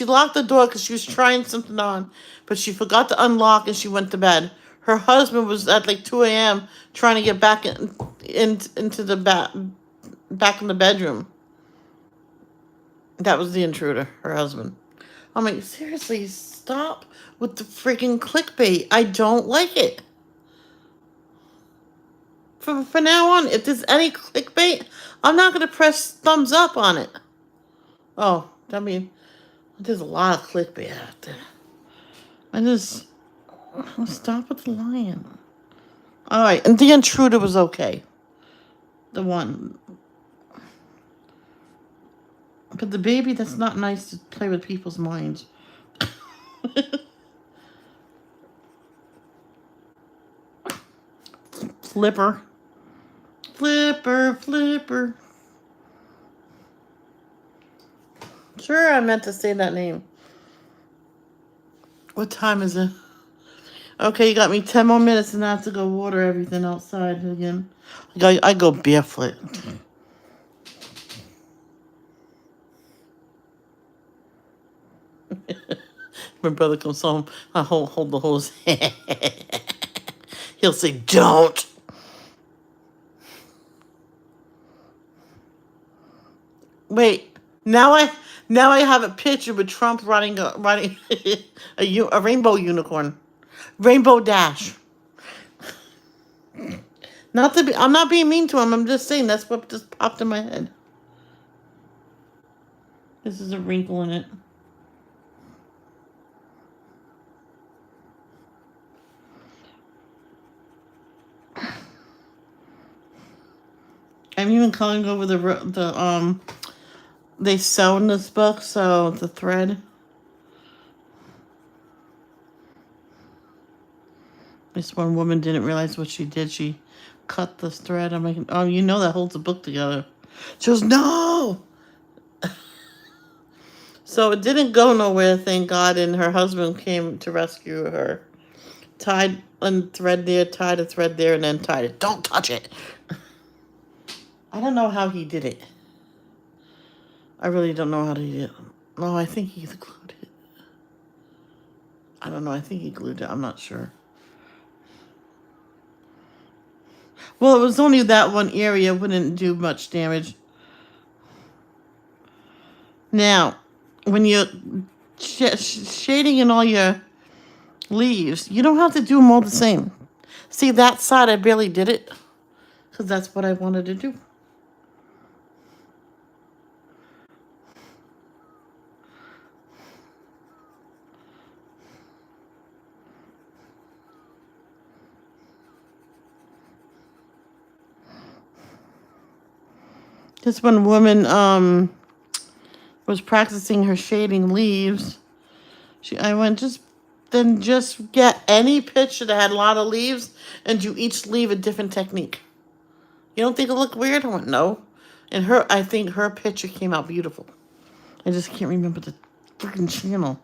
Speaker 1: locked the door because she was trying something on, but she forgot to unlock and she went to bed. Her husband was at like 2 a.m. trying to get back into the back in the bedroom. That was the intruder, her husband. I'm like, seriously, stop with the freaking clickbait. I don't like it. From now on, if there's any clickbait, I'm not going to press thumbs up on it. Oh, I mean, there's a lot of clickbait out there. I just stop with the lion. All right, and the intruder was okay. The one. But the baby, that's not nice to play with people's minds. Flipper. Sure, I meant to say that name. What time is it? Okay, you got me 10 more minutes and I have to go water everything outside again. I go barefoot. My brother comes home, I hold the hose. He'll say, don't. Wait, now I have a picture with Trump riding a rainbow unicorn. Rainbow Dash. Not to be, I'm not being mean to him, I'm just saying that's what just popped in my head. This is a wrinkle in it. I'm even coloring over they sew in this book, so the thread. This one woman didn't realize what she did. She cut this thread. I'm like, oh, you know that holds the book together. She goes, no! So it didn't go nowhere, thank God, and her husband came to rescue her. Tied a thread there, tied a thread there, and then tied it. Don't touch it! I don't know how he did it. I really don't know how he did it. No, I think he glued it. I don't know, I think he glued it. I'm not sure. Well, it was only that one area. Wouldn't do much damage. Now, when you're shading in all your leaves, you don't have to do them all the same. See, that side I barely did it because that's what I wanted to do. This one woman was practicing her shading leaves. I went, just get any picture that had a lot of leaves and do each leaf a different technique. You don't think it looked weird? I went, no. And I think her picture came out beautiful. I just can't remember the freaking channel.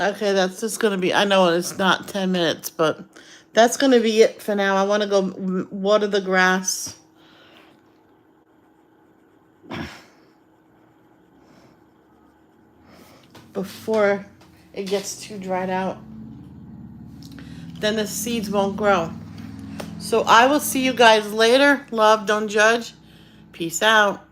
Speaker 1: Okay, that's just going to be, I know it's not 10 minutes, but that's going to be it for now. I want to go water the grass. Before it gets too dried out. Then the seeds won't grow. So I will see you guys later. Love, don't judge. Peace out.